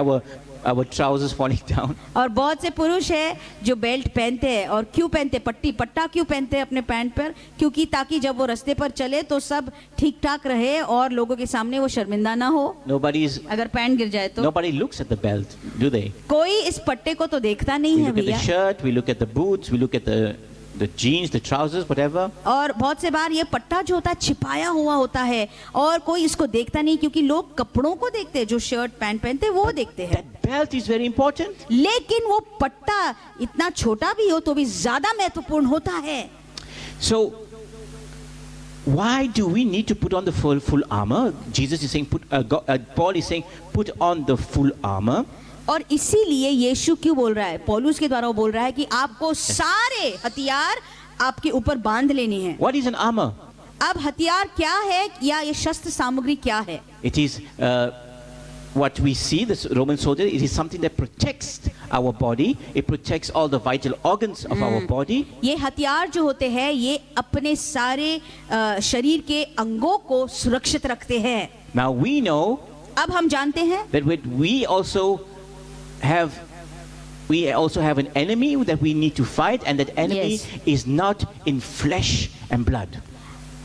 Speaker 2: our trousers falling down.
Speaker 1: और बहुत से पुरुष है जो belt पहनते हैं. और क्यों पहनते, पट्टा क्यों पहनते हैं अपने पैंट पर? क्योंकि ताकि जब वो रास्ते पर चले तो सब ठीक ठाक रहे और लोगों के सामने वो शर्मिंदा ना हो. अगर पैंट गिर जाए तो.
Speaker 2: Nobody looks at the belt, do they?
Speaker 1: कोई इस पट्टे को तो देखता नहीं
Speaker 2: We
Speaker 1: है
Speaker 2: look at the
Speaker 1: भैया.
Speaker 2: shirt, we look at the boots, we look at the the jeans, the trousers, whatever.
Speaker 1: और बहुत से बार ये पट्टा जो होता है छिपाया हुआ होता है और कोई इसको देखता नहीं, क्योंकि लोग कपड़ों को देखते हैं, जो शर्ट पैंट पहनते हैं वो देखते हैं,
Speaker 2: That belt is very important.
Speaker 1: लेकिन वो पट्टा इतना छोटा भी हो तो भी ज्यादा महत्वपूर्ण होता है।
Speaker 2: So, why do we need to put on the full armor? Jesus is saying, Paul is saying, put on the full armor.
Speaker 1: और इसीलिए यीशु क्यों बोल रहा है, पौलुस के द्वारा वो बोल रहा है कि आपको सारे हथियार आपके ऊपर बांध लेनी है।
Speaker 2: What is an armor?
Speaker 1: अब हथियार क्या है या ये शस्त्र सामग्री क्या है?
Speaker 2: It is what we see, this Roman soldier, it is something that protects our body. It protects all the vital organs of our body.
Speaker 1: ये हथियार जो होते हैं ये अपने सारे शरीर के अंगों को सुरक्षित रखते हैं।
Speaker 2: Now we know
Speaker 1: अब हम जानते हैं
Speaker 2: that we also have an enemy that we need to fight, and that enemy
Speaker 1: Yes.
Speaker 2: is not in flesh and blood.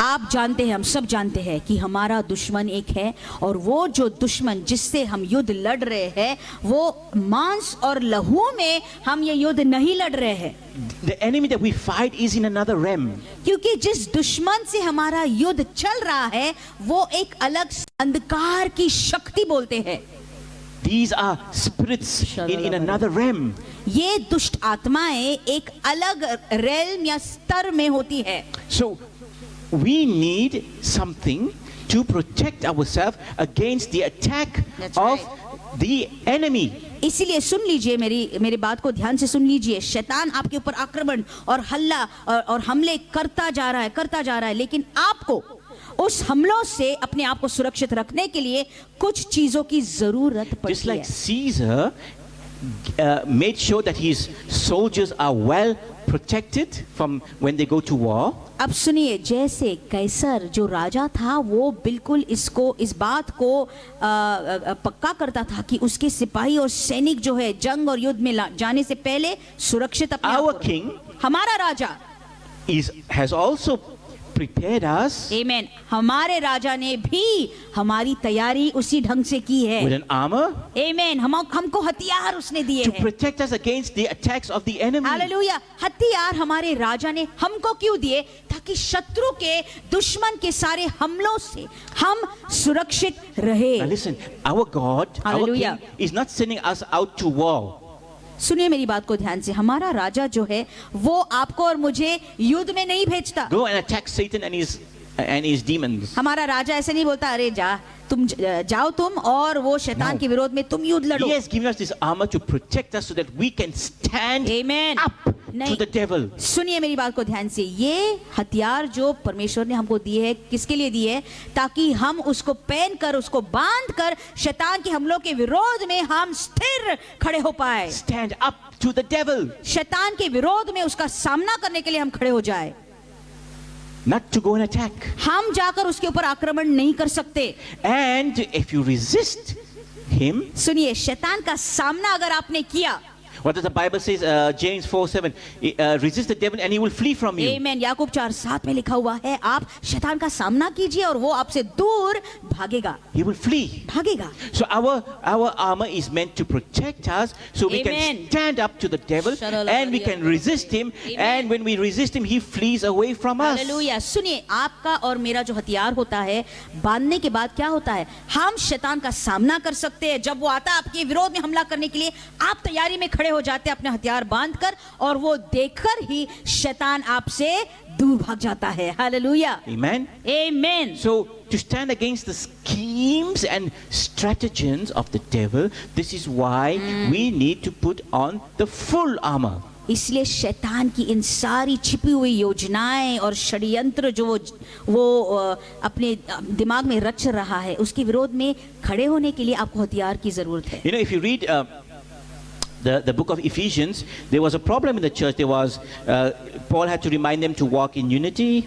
Speaker 1: आप जानते हैं, हम सब जानते हैं कि हमारा दुश्मन एक है, और वो जो दुश्मन जिससे हम युद्ध लड़ रहे हैं वो मांस और लहू में हम ये युद्ध नहीं लड़ रहे हैं।
Speaker 2: The enemy that we fight is in another realm.
Speaker 1: क्योंकि जिस दुश्मन से हमारा युद्ध चल रहा है वो एक अलग अंधकार की शक्ति बोलते हैं।
Speaker 2: These are spirits in another realm.
Speaker 1: ये दुष्ट आत्माएं एक अलग रेल्म या स्तर में होती है।
Speaker 2: So we need something to protect ourselves against the attack
Speaker 1: That's
Speaker 2: of
Speaker 1: right.
Speaker 2: the enemy.
Speaker 1: इसीलिए सुन लीजिए, मेरी बात को ध्यान से सुन लीजिए। शैतान आपके ऊपर आक्रमण और हल्ला और हमले करता जा रहा है, लेकिन आपको उस हमलों से अपने आप को सुरक्षित रखने के लिए कुछ चीजों की जरूरत
Speaker 2: Just
Speaker 1: पड़ती
Speaker 2: like
Speaker 1: है।
Speaker 2: Caesar made sure that his soldiers are well protected from when they go to war.
Speaker 1: अब सुनिए, जैसे कैसर जो राजा था वो बिल्कुल इस बात को पक्का करता था कि उसके सिपाही और सैनिक जो है जंग और युद्ध में जाने से पहले सुरक्षित अपने आप
Speaker 2: Our
Speaker 1: को
Speaker 2: king
Speaker 1: हमारा राजा
Speaker 2: has also prepared us
Speaker 1: आमेन, हमारे राजा ने भी हमारी तैयारी उसी ढंग से की है।
Speaker 2: with an armor
Speaker 1: आमेन, हमको हथियार उसने दिए
Speaker 2: to
Speaker 1: हैं।
Speaker 2: protect us against the attacks of the enemy.
Speaker 1: Hallelujah. हथियार हमारे राजा ने हमको क्यों दिए? ताकि शत्रु के दुश्मन के सारे हमलों से हम सुरक्षित रहे।
Speaker 2: Now listen, our God, our
Speaker 1: Hallelujah.
Speaker 2: king is not sending us out to war.
Speaker 1: सुनिए मेरी बात को ध्यान से, हमारा राजा जो है वो आपको और मुझे युद्ध में नहीं भेजता।
Speaker 2: Go and attack Satan and his demons.
Speaker 1: हमारा राजा ऐसे नहीं बोलता, अरे जाओ तुम और वो शैतान
Speaker 2: No.
Speaker 1: के विरोध में तुम युद्ध लड़ो।
Speaker 2: He has given us this armor to protect us so that we can stand
Speaker 1: Amen.
Speaker 2: up to
Speaker 1: नहीं।
Speaker 2: the devil.
Speaker 1: सुनिए मेरी बात को ध्यान से, ये हथियार जो परमेश्वर ने हमको दिए है, किसके लिए दिए है? ताकि हम उसको पहनकर, उसको बांधकर शैतान के हमलों के विरोध में हम स्थिर खड़े हो पाए।
Speaker 2: Stand up to the devil.
Speaker 1: शैतान के विरोध में उसका सामना करने के लिए हम खड़े हो जाए,
Speaker 2: Not to go and attack.
Speaker 1: हम जाकर उसके ऊपर आक्रमण नहीं कर सकते।
Speaker 2: And if you resist him,
Speaker 1: सुनिए, शैतान का सामना अगर आपने किया,
Speaker 2: what does the Bible says? James 4:7. Resist the devil and he will flee from you.
Speaker 1: आमेन, याकूब 4:7 में लिखा हुआ है, आप शैतान का सामना कीजिए और वो आपसे दूर भागेगा,
Speaker 2: He will flee.
Speaker 1: भागेगा।
Speaker 2: So our armor is meant to protect us, so we can
Speaker 1: Amen.
Speaker 2: stand up to the devil and we can resist him.
Speaker 1: Amen.
Speaker 2: And when we resist him, he flees away from us.
Speaker 1: Hallelujah. सुनिए, आपका और मेरा जो हथियार होता है, बांधने के बाद क्या होता है? हम शैतान का सामना कर सकते हैं। जब वो आता है आपके विरोध में हमला करने के लिए, आप तैयारी में खड़े हो जाते हैं अपने हथियार बांधकर, और वो देखकर ही शैतान आपसे दूर भाग जाता है। Hallelujah,
Speaker 2: Amen.
Speaker 1: Amen.
Speaker 2: So to stand against the schemes and stratagems of the devil, this is why we need to put on the full armor.
Speaker 1: इसलिए शैतान की इन सारी छिपी हुई योजनाएं और षड्यंत्र जो वो अपने दिमाग में रच रहा है, उसके विरोध में खड़े होने के लिए आपको हथियार की जरूरत है।
Speaker 2: You know, if you read the book of Ephesians, there was a problem in the church. There was Paul had to remind them to walk in unity.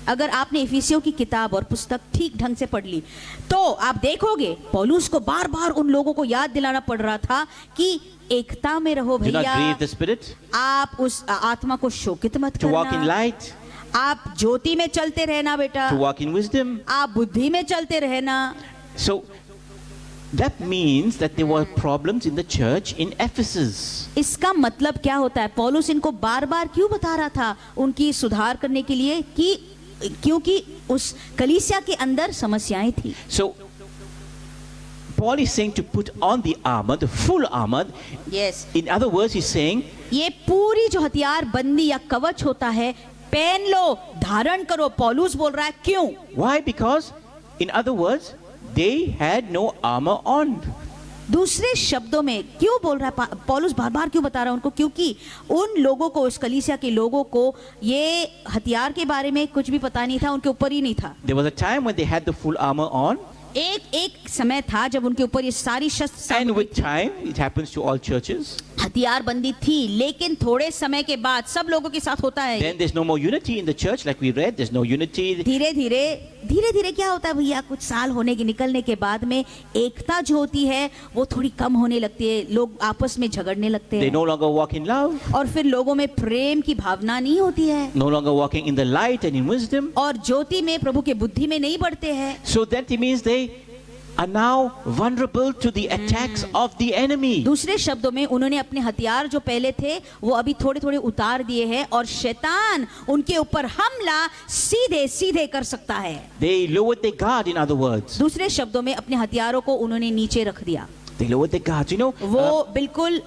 Speaker 1: अगर आपने इफिसियों की किताब और पुस्तक ठीक ढंग से पढ़ ली तो आप देखोगे पौलुस को बार बार उन लोगों को याद दिलाना पड़ रहा था कि एकता में रहो
Speaker 2: Do not
Speaker 1: भैया,
Speaker 2: grieve the Spirit.
Speaker 1: आप उस आत्मा को शोकित मत
Speaker 2: To walk in
Speaker 1: करना,
Speaker 2: light.
Speaker 1: आप ज्योति में चलते रहना बेटा,
Speaker 2: To walk in wisdom.
Speaker 1: आप बुद्धि में चलते रहना।
Speaker 2: So that means that there were problems in the church in Ephesus.
Speaker 1: इसका मतलब क्या होता है? पौलुस इनको बार बार क्यों बता रहा था उनकी सुधार करने के लिए कि क्योंकि उस कलीसिया के अंदर समस्याएं थी.
Speaker 2: So Paul is saying to put on the armor, the full armor.
Speaker 1: Yes.
Speaker 2: In other words, he's saying
Speaker 1: ये पूरी जो हथियार बंदी या कवच होता है पहन लो, धारण करो. पौलुस बोल रहा है क्यों?
Speaker 2: why? Because in other words, they had no armor on.
Speaker 1: दूसरे शब्दों में क्यों बोल रहा है पौलुस बार बार क्यों बता रहा है उनको? क्योंकि उन लोगों को, उस कलीसिया के लोगों को ये हथियार के बारे में कुछ भी पता नहीं था, उनके ऊपर ही नहीं था.
Speaker 2: There was a time when they had the full armor on,
Speaker 1: एक समय था जब उनके ऊपर ये सारी शस्त्र
Speaker 2: and with time, it happens to all churches.
Speaker 1: हथियार बंदी थी, लेकिन थोड़े समय के बाद सब लोगों के साथ होता है.
Speaker 2: Then there's no more unity in the church, like we read. There's no unity.
Speaker 1: धीरे धीरे क्या होता है भैया? कुछ साल होने के निकलने के बाद में एकता जो होती है वो थोड़ी कम होने लगती है. लोग आपस में झगड़ने लगते
Speaker 2: They
Speaker 1: हैं
Speaker 2: no longer walk in love,
Speaker 1: और फिर लोगों में प्रेम की भावना नहीं होती है
Speaker 2: no longer walking in the light and in wisdom.
Speaker 1: और ज्योति में, प्रभु के बुद्धि में नहीं बढ़ते हैं.
Speaker 2: So that means they are now vulnerable to the attacks of the enemy.
Speaker 1: दूसरे शब्दों में उन्होंने अपने हथियार जो पहले थे वो अभी थोड़े थोड़े उतार दिए हैं और शैतान उनके ऊपर हमला सीधे सीधे कर सकता है.
Speaker 2: They lowered their guard, in other words.
Speaker 1: दूसरे शब्दों में अपने हथियारों को उन्होंने नीचे रख दिया.
Speaker 2: They lowered their guards. You know,
Speaker 1: वो बिल्कुल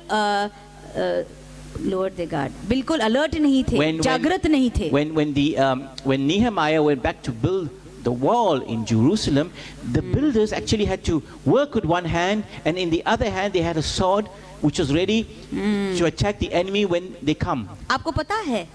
Speaker 1: लोअर द गार्ड, बिल्कुल अलर्ट नहीं थे, जागृत नहीं थे.
Speaker 2: when Nehemiah went back to build the wall in Jerusalem, the builders actually had to work with one hand, and in the other hand they had a sword which was ready to attack the enemy when they come.
Speaker 1: आपको पता है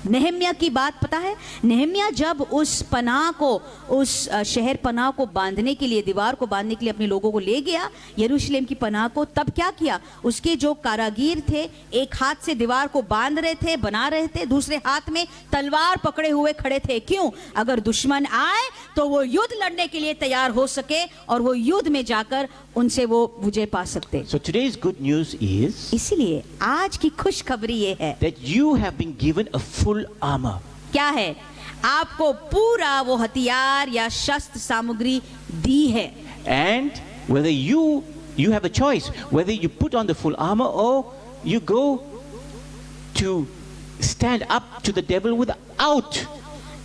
Speaker 1: नेहम्या की बात पता है? नेहम्या जब उस पनाह को, उस शहर पनाह को बांधने के लिए, दीवार को बांधने के लिए अपने लोगों को ले गया यरूशलेम की पनाह को, तब क्या किया? उसके जो कारागीर थे एक हाथ से दीवार को बांध रहे थे, बना रहे थे, दूसरे हाथ में तलवार पकड़े हुए खड़े थे. क्यों? अगर दुश्मन आए तो वो युद्ध लड़ने के लिए तैयार हो सके और वो युद्ध में जाकर उनसे वो विजय पा सकते.
Speaker 2: So today's good news is
Speaker 1: इसीलिए आज की खुशखबरी ये है
Speaker 2: that you have been given a full armor.
Speaker 1: क्या है? आपको पूरा वो हथियार या शस्त्र सामग्री दी है.
Speaker 2: And whether you have a choice, whether you put on the full armor or you go to stand up to the devil without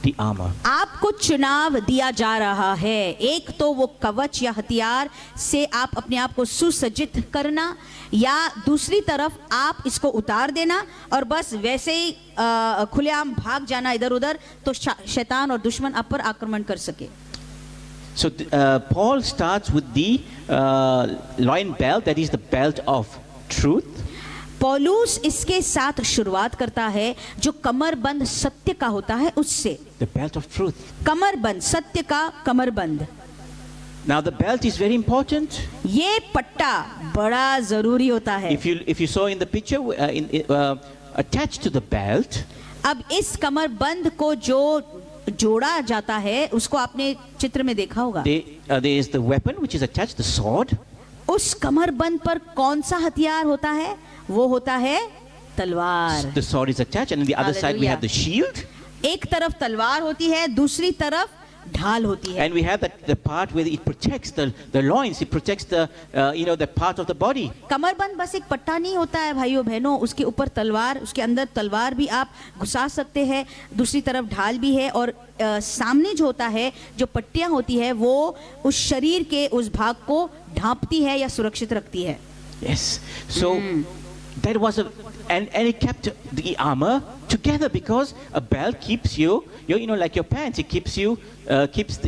Speaker 2: the armor.
Speaker 1: आपको चुनाव दिया जा रहा है. एक तो वो कवच या हथियार से आप अपने आप को सुसज्जित करना, या दूसरी तरफ आप इसको उतार देना और बस वैसे ही खुलेआम भाग जाना इधर उधर, तो शैतान और दुश्मन आप पर आक्रमण कर सके.
Speaker 2: So Paul starts with the loin belt, that is the belt of truth.
Speaker 1: पौलुस इसके साथ शुरुआत करता है जो कमरबंद सत्य का होता है उससे.
Speaker 2: The belt of truth.
Speaker 1: कमरबंद, सत्य का कमरबंद.
Speaker 2: Now the belt is very important.
Speaker 1: ये पट्टा बड़ा जरूरी होता है.
Speaker 2: If you saw in the picture, attached to the belt,
Speaker 1: अब इस कमरबंद को जो जोड़ा जाता है उसको आपने चित्र में देखा होगा.
Speaker 2: there is the weapon which is attached, the sword.
Speaker 1: उस कमरबंद पर कौन सा हथियार होता है? वो होता है तलवार.
Speaker 2: The sword is attached, and on the other side we have the shield.
Speaker 1: एक तरफ तलवार होती है, दूसरी तरफ ढाल होती है.
Speaker 2: And we have the part where it protects the loins, it protects the the part of the body.
Speaker 1: कमरबंद बस एक पट्टा नहीं होता है भाइयों बहनों, उसके ऊपर तलवार, उसके अंदर तलवार भी आप घुसा सकते हैं, दूसरी तरफ ढाल भी है, और सामने जो होता है, जो पट्टियां होती है, वो उस शरीर के उस भाग को ढांपती है या सुरक्षित रखती है.
Speaker 2: Yes. So that was and it kept the armor together, because a belt keeps you like your pants, it keeps you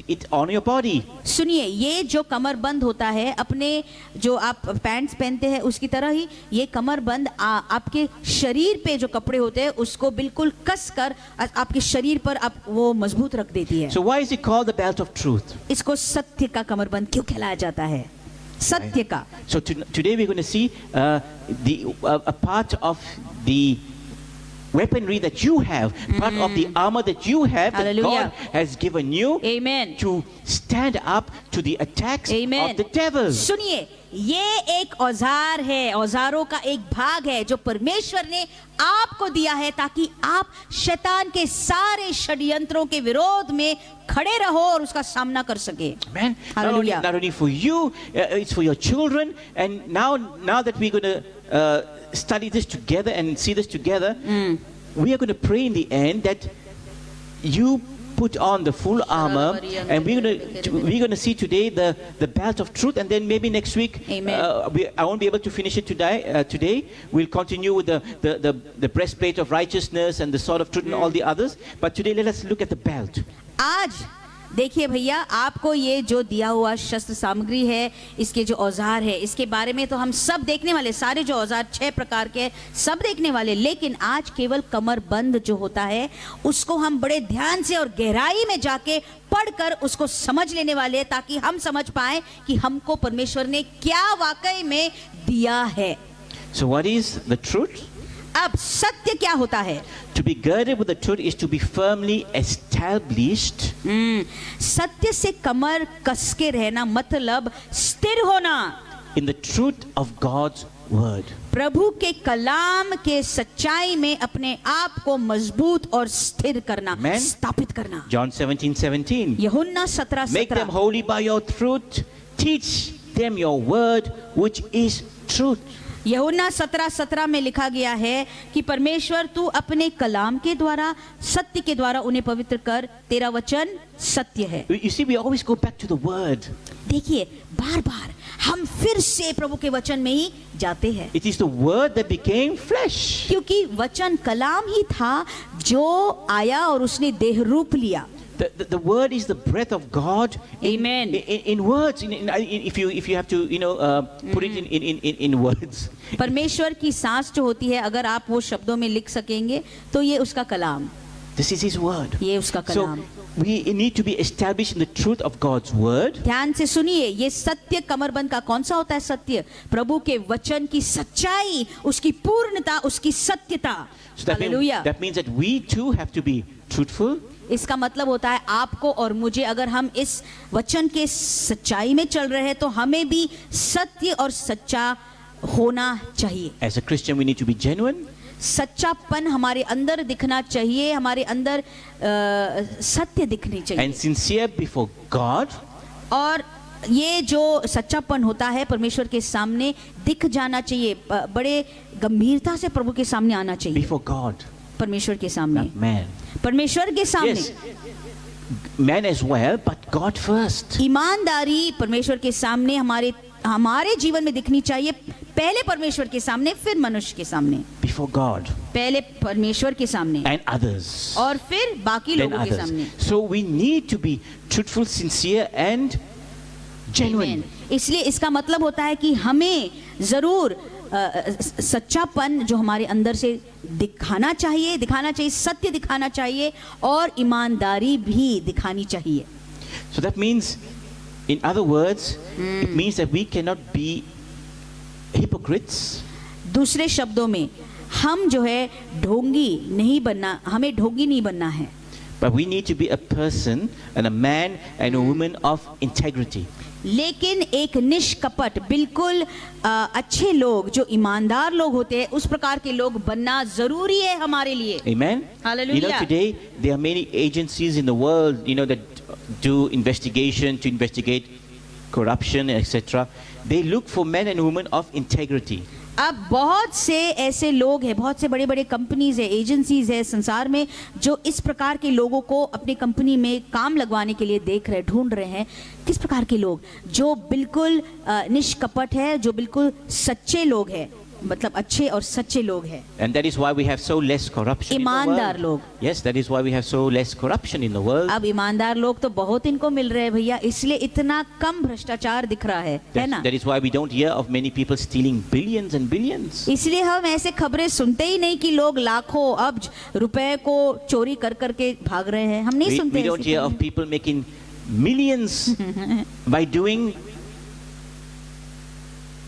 Speaker 2: it on your body.
Speaker 1: सुनिए, ये जो कमरबंद होता है अपने जो आप पैंट्स पहनते हैं उसकी तरह ही ये कमरबंद आपके शरीर पे जो कपड़े होते हैं उसको बिल्कुल कस कर आपके शरीर पर आप वो मजबूत रख देती है.
Speaker 2: So why is it called the belt of truth?
Speaker 1: इसको सत्य का कमरबंद क्यों कहलाया जाता है? सत्य का.
Speaker 2: So today we're going to see a part of the weaponry that you have, part of the armor that you have, that God has given you.
Speaker 1: Amen.
Speaker 2: To stand up to the attacks
Speaker 1: Amen.
Speaker 2: of the devil.
Speaker 1: सुनिए, ये एक औजार है, औजारों का एक भाग है जो परमेश्वर ने आपको दिया है ताकि आप शैतान के सारे षड्यंत्रों के विरोध में खड़े रहो और उसका सामना कर सके।
Speaker 2: Amen.
Speaker 1: Hallelujah.
Speaker 2: Not only for you, it's for your children. And now that we're going to study this together and see this together, we are going to pray in the end that you put on the full armor, and we're going to see today the belt of truth, and then maybe next week
Speaker 1: Amen.
Speaker 2: I won't be able to finish it today. We'll continue with the breastplate of righteousness and the sword of truth and all the others, but today let us look at the belt.
Speaker 1: आज देखिए भैया, आपको ये जो दिया हुआ शस्त्र सामग्री है, इसके जो औजार है, इसके बारे में तो हम सब देखने वाले, सारे जो औजार 6 प्रकार के सब देखने वाले, लेकिन आज केवल कमर बंद जो होता है उसको हम बड़े ध्यान से और गहराई में जाके पढ़कर उसको समझ लेने वाले हैं, ताकि हम समझ पाए कि हमको परमेश्वर ने क्या वाकई में दिया है।
Speaker 2: So what is the truth?
Speaker 1: अब सत्य क्या होता है?
Speaker 2: To be girded with the truth is to be firmly established.
Speaker 1: सत्य से कमर कसके रहना मतलब स्थिर होना
Speaker 2: In the truth of God's word.
Speaker 1: प्रभु के कलाम के सच्चाई में अपने आप को मजबूत और स्थिर करना,
Speaker 2: Amen.
Speaker 1: स्थापित करना।
Speaker 2: John 17:17.
Speaker 1: यूहन्ना 17:17।
Speaker 2: Make them holy by your truth. Teach them your word, which is truth.
Speaker 1: यूहन्ना 17:17 में लिखा गया है कि परमेश्वर तू अपने कलाम के द्वारा, सत्य के द्वारा उन्हें पवित्र कर, तेरा वचन सत्य है।
Speaker 2: You see, we always go back to the word.
Speaker 1: देखिए, बार बार हम फिर से प्रभु के वचन में ही जाते हैं,
Speaker 2: It is the word that became flesh.
Speaker 1: क्योंकि वचन कलाम ही था जो आया और उसने देह रूप लिया।
Speaker 2: The word is the breath of God.
Speaker 1: Amen.
Speaker 2: In words. If you have to put it in words.
Speaker 1: परमेश्वर की सांस जो होती है, अगर आप वो शब्दों में लिख सकेंगे तो ये उसका कलाम,
Speaker 2: This is His word.
Speaker 1: ये उसका
Speaker 2: So
Speaker 1: Kalam.
Speaker 2: we need to be established in the truth of God's word.
Speaker 1: ध्यान से सुनिए, ये सत्य कमरबंद का कौन सा होता है? सत्य, प्रभु के वचन की सच्चाई, उसकी पूर्णता, उसकी सत्यता।
Speaker 2: So
Speaker 1: hallelujah.
Speaker 2: that means that we too have to be truthful.
Speaker 1: इसका मतलब होता है आपको और मुझे, अगर हम इस वचन के सच्चाई में चल रहे हैं तो हमें भी सत्य और सच्चा होना चाहिए।
Speaker 2: As a Christian, we need to be genuine.
Speaker 1: सच्चापन हमारे अंदर दिखना चाहिए, हमारे अंदर सत्य दिखनी चाहिए,
Speaker 2: And sincere before God.
Speaker 1: और ये जो सच्चापन होता है परमेश्वर के सामने दिख जाना चाहिए, बड़े गंभीरता से प्रभु के सामने आना चाहिए।
Speaker 2: Before God.
Speaker 1: परमेश्वर के सामने,
Speaker 2: Not man.
Speaker 1: परमेश्वर के सामने।
Speaker 2: Yes. Man as well, but God first.
Speaker 1: ईमानदारी परमेश्वर के सामने हमारे जीवन में दिखनी चाहिए, पहले परमेश्वर के सामने, फिर मनुष्य के सामने।
Speaker 2: Before God.
Speaker 1: पहले परमेश्वर के सामने
Speaker 2: And others.
Speaker 1: और फिर बाकी
Speaker 2: Then
Speaker 1: लोगों के
Speaker 2: others.
Speaker 1: सामने।
Speaker 2: So we need to be truthful, sincere and genuine.
Speaker 1: इसलिए इसका मतलब होता है कि हमें जरूर सच्चापन जो हमारे अंदर से दिखाना चाहिए, सत्य दिखाना चाहिए और ईमानदारी भी दिखानी चाहिए।
Speaker 2: So that means, in other words, it means that we cannot be hypocrites.
Speaker 1: दूसरे शब्दों में, हम जो है ढोंगी नहीं बनना, हमें ढोंगी नहीं बनना है,
Speaker 2: But we need to be a person and a man and a woman of integrity.
Speaker 1: लेकिन एक निष्कपट, बिल्कुल अच्छे लोग, जो ईमानदार लोग होते हैं, उस प्रकार के लोग बनना जरूरी है हमारे लिए।
Speaker 2: Amen?
Speaker 1: Hallelujah.
Speaker 2: You know, today there are many agencies in the world, that do investigation to investigate corruption, etc. They look for men and women of integrity.
Speaker 1: अब बहुत से ऐसे लोग हैं, बहुत से बड़े बड़े कंपनीज है, एजेंसीज है संसार में, जो इस प्रकार के लोगों को अपनी कंपनी में काम लगवाने के लिए ढूंढ रहे हैं। किस प्रकार के लोग? जो बिल्कुल निष्कपट है, जो बिल्कुल सच्चे लोग हैं, मतलब अच्छे और सच्चे लोग हैं।
Speaker 2: And that is why we have so less corruption in the
Speaker 1: ईमानदार
Speaker 2: world.
Speaker 1: लोग।
Speaker 2: Yes, that is why we have so less corruption in the world.
Speaker 1: अब ईमानदार लोग तो बहुत इनको मिल रहे हैं भैया, इसलिए इतना कम भ्रष्टाचार दिख रहा है ना?
Speaker 2: That is why we don't hear of many people stealing billions and billions.
Speaker 1: इसलिए हम ऐसे खबरें सुनते ही नहीं कि लोग लाखों अब्ज रुपए को चोरी कर करके भाग रहे हैं। हम नहीं सुनते
Speaker 2: We don't
Speaker 1: ऐसी
Speaker 2: hear of
Speaker 1: खबरें।
Speaker 2: people making millions by doing,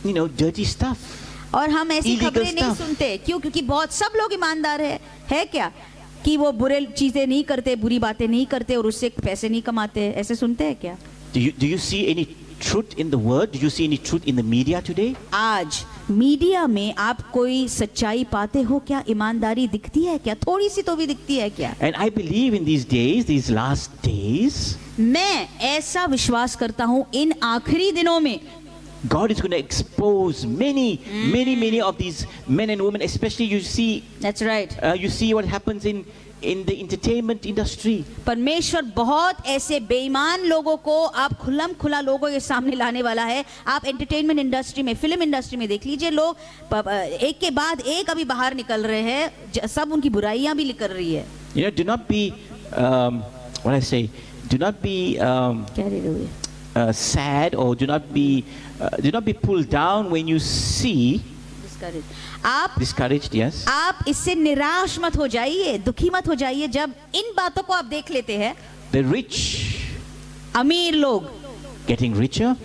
Speaker 2: dirty stuff.
Speaker 1: और हम ऐसी
Speaker 2: Illegal
Speaker 1: खबरें नहीं
Speaker 2: stuff.
Speaker 1: सुनते। क्यों? क्योंकि बहुत सब लोग ईमानदार है क्या कि वो बुरे चीजें नहीं करते, बुरी बातें नहीं करते और उससे पैसे नहीं कमाते, ऐसे सुनते हैं क्या?
Speaker 2: Do you see any truth in the word? Do you see any truth in the media today?
Speaker 1: आज मीडिया में आप कोई सच्चाई पाते हो क्या? ईमानदारी दिखती है क्या? थोड़ी सी तो भी दिखती है क्या?
Speaker 2: And I believe in these days, these last days,
Speaker 1: मैं ऐसा विश्वास करता हूँ इन आखिरी दिनों में
Speaker 2: God is going to expose many of these men and women. Especially you see,
Speaker 1: That's right.
Speaker 2: you see what happens in the entertainment industry.
Speaker 1: परमेश्वर बहुत ऐसे बेईमान लोगों को आप खुल्लम खुला लोगों के सामने लाने वाला है. आप एंटरटेनमेंट इंडस्ट्री में, फिल्म इंडस्ट्री में देख लीजिए, लोग एक के बाद एक अभी बाहर निकल रहे हैं, सब उनकी बुराइयां भी निकल रही है.
Speaker 2: You know, do not be, what I say, do not be sad, or do not be pulled down when you see.
Speaker 1: आप
Speaker 2: Discouraged, yes.
Speaker 1: आप इससे निराश मत हो जाइए, दुखी मत हो जाइए जब इन बातों को आप देख लेते हैं.
Speaker 2: The rich
Speaker 1: अमीर लोग
Speaker 2: getting richer.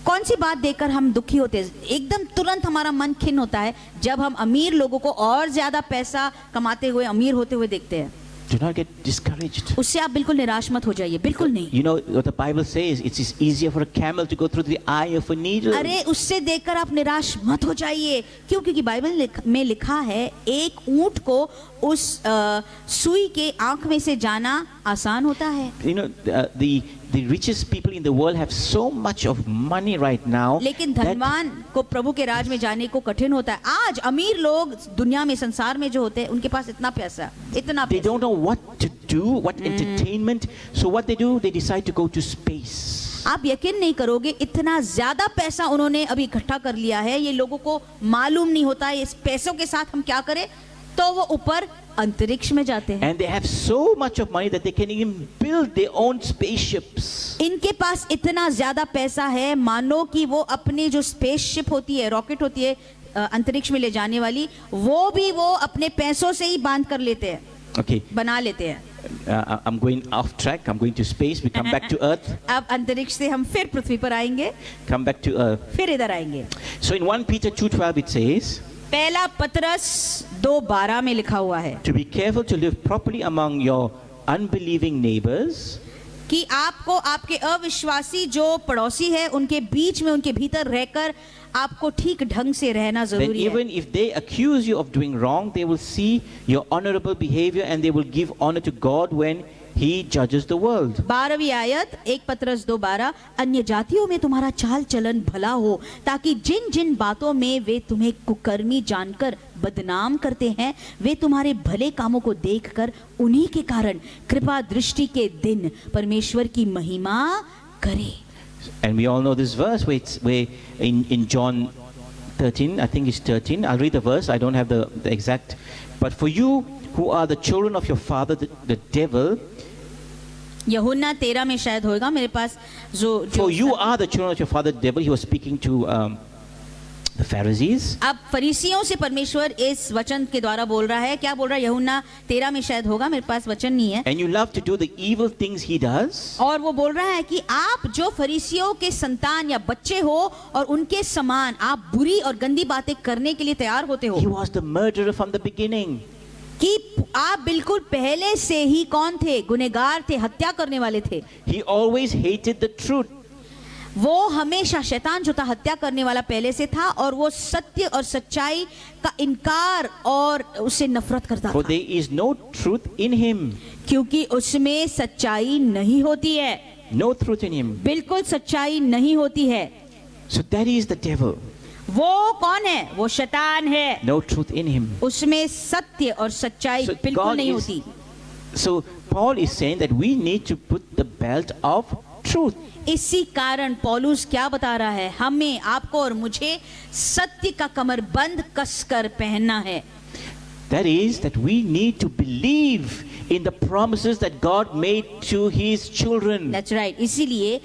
Speaker 1: कौन सी बात देखकर हम दुखी होते हैं? एकदम तुरंत हमारा मन खिन्न होता है जब हम अमीर लोगों को और ज्यादा पैसा कमाते हुए, अमीर होते हुए देखते हैं.
Speaker 2: Do not get discouraged.
Speaker 1: उससे आप बिल्कुल निराश मत हो जाइए, बिल्कुल नहीं.
Speaker 2: You know what the Bible says? It is easier for a camel to go through the eye of a needle.
Speaker 1: अरे उससे देखकर आप निराश मत हो जाइए. क्यों? क्योंकि बाइबल में लिखा है एक ऊंट को उस सुई के आंख में से जाना आसान होता है.
Speaker 2: You know, the richest people in the world have so much of money right now.
Speaker 1: लेकिन
Speaker 2: that
Speaker 1: धनवान को प्रभु के राज में जाने को कठिन होता है. आज अमीर लोग दुनिया में, संसार में जो होते हैं, उनके पास इतना पैसा.
Speaker 2: they don't know what to do, what entertainment. So what they do, they decide to go to space.
Speaker 1: आप यकीन नहीं करोगे, इतना ज्यादा पैसा उन्होंने अभी इकट्ठा कर लिया है, ये लोगों को मालूम नहीं होता है इस पैसों के साथ हम क्या करें. तो वो ऊपर अंतरिक्ष में जाते हैं.
Speaker 2: And they have so much of money that they can even build their own spaceships.
Speaker 1: इनके पास इतना ज्यादा पैसा है, मानो कि वो अपनी जो स्पेसशिप होती है, रॉकेट होती है अंतरिक्ष में ले जाने वाली, वो अपने पैसों से ही बांध कर लेते हैं.
Speaker 2: Okay.
Speaker 1: बना लेते हैं.
Speaker 2: I'm going off track. I'm going to space. We come back to earth.
Speaker 1: अब अंतरिक्ष से हम फिर पृथ्वी पर आएंगे.
Speaker 2: Come back to earth.
Speaker 1: फिर इधर आएंगे.
Speaker 2: So in 1 Peter 2:12 it says,
Speaker 1: पहला पतरस 2:12 में लिखा हुआ है
Speaker 2: to be careful to live properly among your unbelieving neighbors.
Speaker 1: कि आपको आपके अविश्वासी जो पड़ोसी है उनके बीच में, उनके भीतर रहकर आपको ठीक ढंग से रहना
Speaker 2: Then
Speaker 1: जरूरी है.
Speaker 2: even if they accuse you of doing wrong, they will see your honorable behavior and they will give honor to God when He judges the world.
Speaker 1: 12वीं आयत 1 पतरस 2:12, अन्य जातियों में तुम्हारा चाल चलन भला हो, ताकि जिन जिन बातों में वे तुम्हें कुकर्मी जानकर बदनाम करते हैं, वे तुम्हारे भले कामों को देखकर उन्हीं के कारण कृपा दृष्टि के दिन परमेश्वर की महिमा करे.
Speaker 2: And we all know this verse where in John 13, I think it's 13. I'll read the verse. I don't have the exact. But for you who are the children of your father, the devil.
Speaker 1: यूहन्ना 13 में शायद होगा मेरे पास जो
Speaker 2: For you are the children of your father, the devil. He was speaking to the Pharisees.
Speaker 1: अब फरीसियों से परमेश्वर इस वचन के द्वारा बोल रहा है. क्या बोल रहा है? यूहन्ना 13 में शायद होगा, मेरे पास वचन नहीं है.
Speaker 2: And you love to do the evil things he does.
Speaker 1: और वो बोल रहा है कि आप जो फरीसियों के संतान या बच्चे हो और उनके समान आप बुरी और गंदी बातें करने के लिए तैयार होते हो.
Speaker 2: He was the murderer from the beginning.
Speaker 1: कि आप बिल्कुल पहले से ही कौन थे? गुनहगार थे, हत्या करने वाले थे.
Speaker 2: He always hated the truth.
Speaker 1: वो हमेशा, शैतान जो था हत्या करने वाला, पहले से था और वो सत्य और सच्चाई का इनकार और उससे नफरत करता
Speaker 2: For
Speaker 1: था.
Speaker 2: there is no truth in him.
Speaker 1: क्योंकि उसमें सच्चाई नहीं होती है.
Speaker 2: No truth in him.
Speaker 1: बिल्कुल सच्चाई नहीं होती है.
Speaker 2: So that is the devil.
Speaker 1: वो कौन है? वो शैतान है.
Speaker 2: No truth in him.
Speaker 1: उसमें सत्य और सच्चाई
Speaker 2: So
Speaker 1: बिल्कुल
Speaker 2: God
Speaker 1: नहीं
Speaker 2: is-
Speaker 1: होती.
Speaker 2: So Paul is saying that we need to put the belt of truth.
Speaker 1: इसी कारण पौलुस क्या बता रहा है? हमें, आपको और मुझे सत्य का कमरबंद कसकर पहनना है.
Speaker 2: That is that we need to believe in the promises that God made to his children.
Speaker 1: That's right. इसीलिए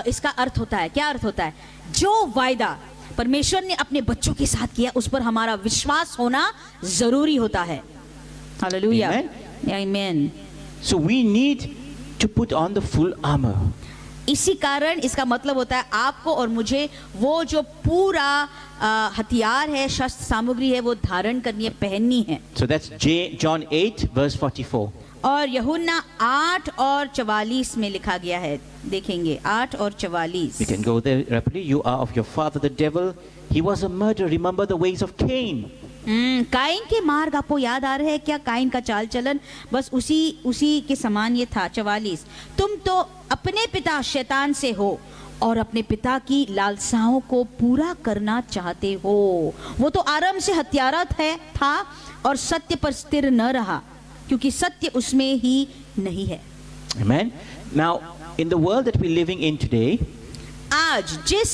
Speaker 1: इसका अर्थ होता है, क्या अर्थ होता है? जो वायदा परमेश्वर ने अपने बच्चों के साथ किया उस पर हमारा विश्वास होना जरूरी होता है. हालेलुया. आमीन.
Speaker 2: So we need to put on the full armor.
Speaker 1: इसी कारण इसका मतलब होता है आपको और मुझे वो जो पूरा हथियार है, शस्त्र सामग्री है, वो धारण करनी है, पहननी है.
Speaker 2: So that's John 8 verse 44.
Speaker 1: और यूहन्ना 8 और 44 में लिखा गया है. देखेंगे 8 और 44।
Speaker 2: We can go there rapidly. You are of your father the devil. He was a murderer. Remember the ways of Cain.
Speaker 1: Cain के मार्ग आपको याद आ रहे हैं क्या? काइन का चाल चलन बस उसी के समान ये था। 44, तुम तो अपने पिता शैतान से हो और अपने पिता की लालसाओं को पूरा करना चाहते हो। वो तो आरंभ से हत्यारा था और सत्य पर स्थिर न रहा, क्योंकि सत्य उसमें ही नहीं है।
Speaker 2: Amen. Now, in the world that we're living in today,
Speaker 1: आज जिस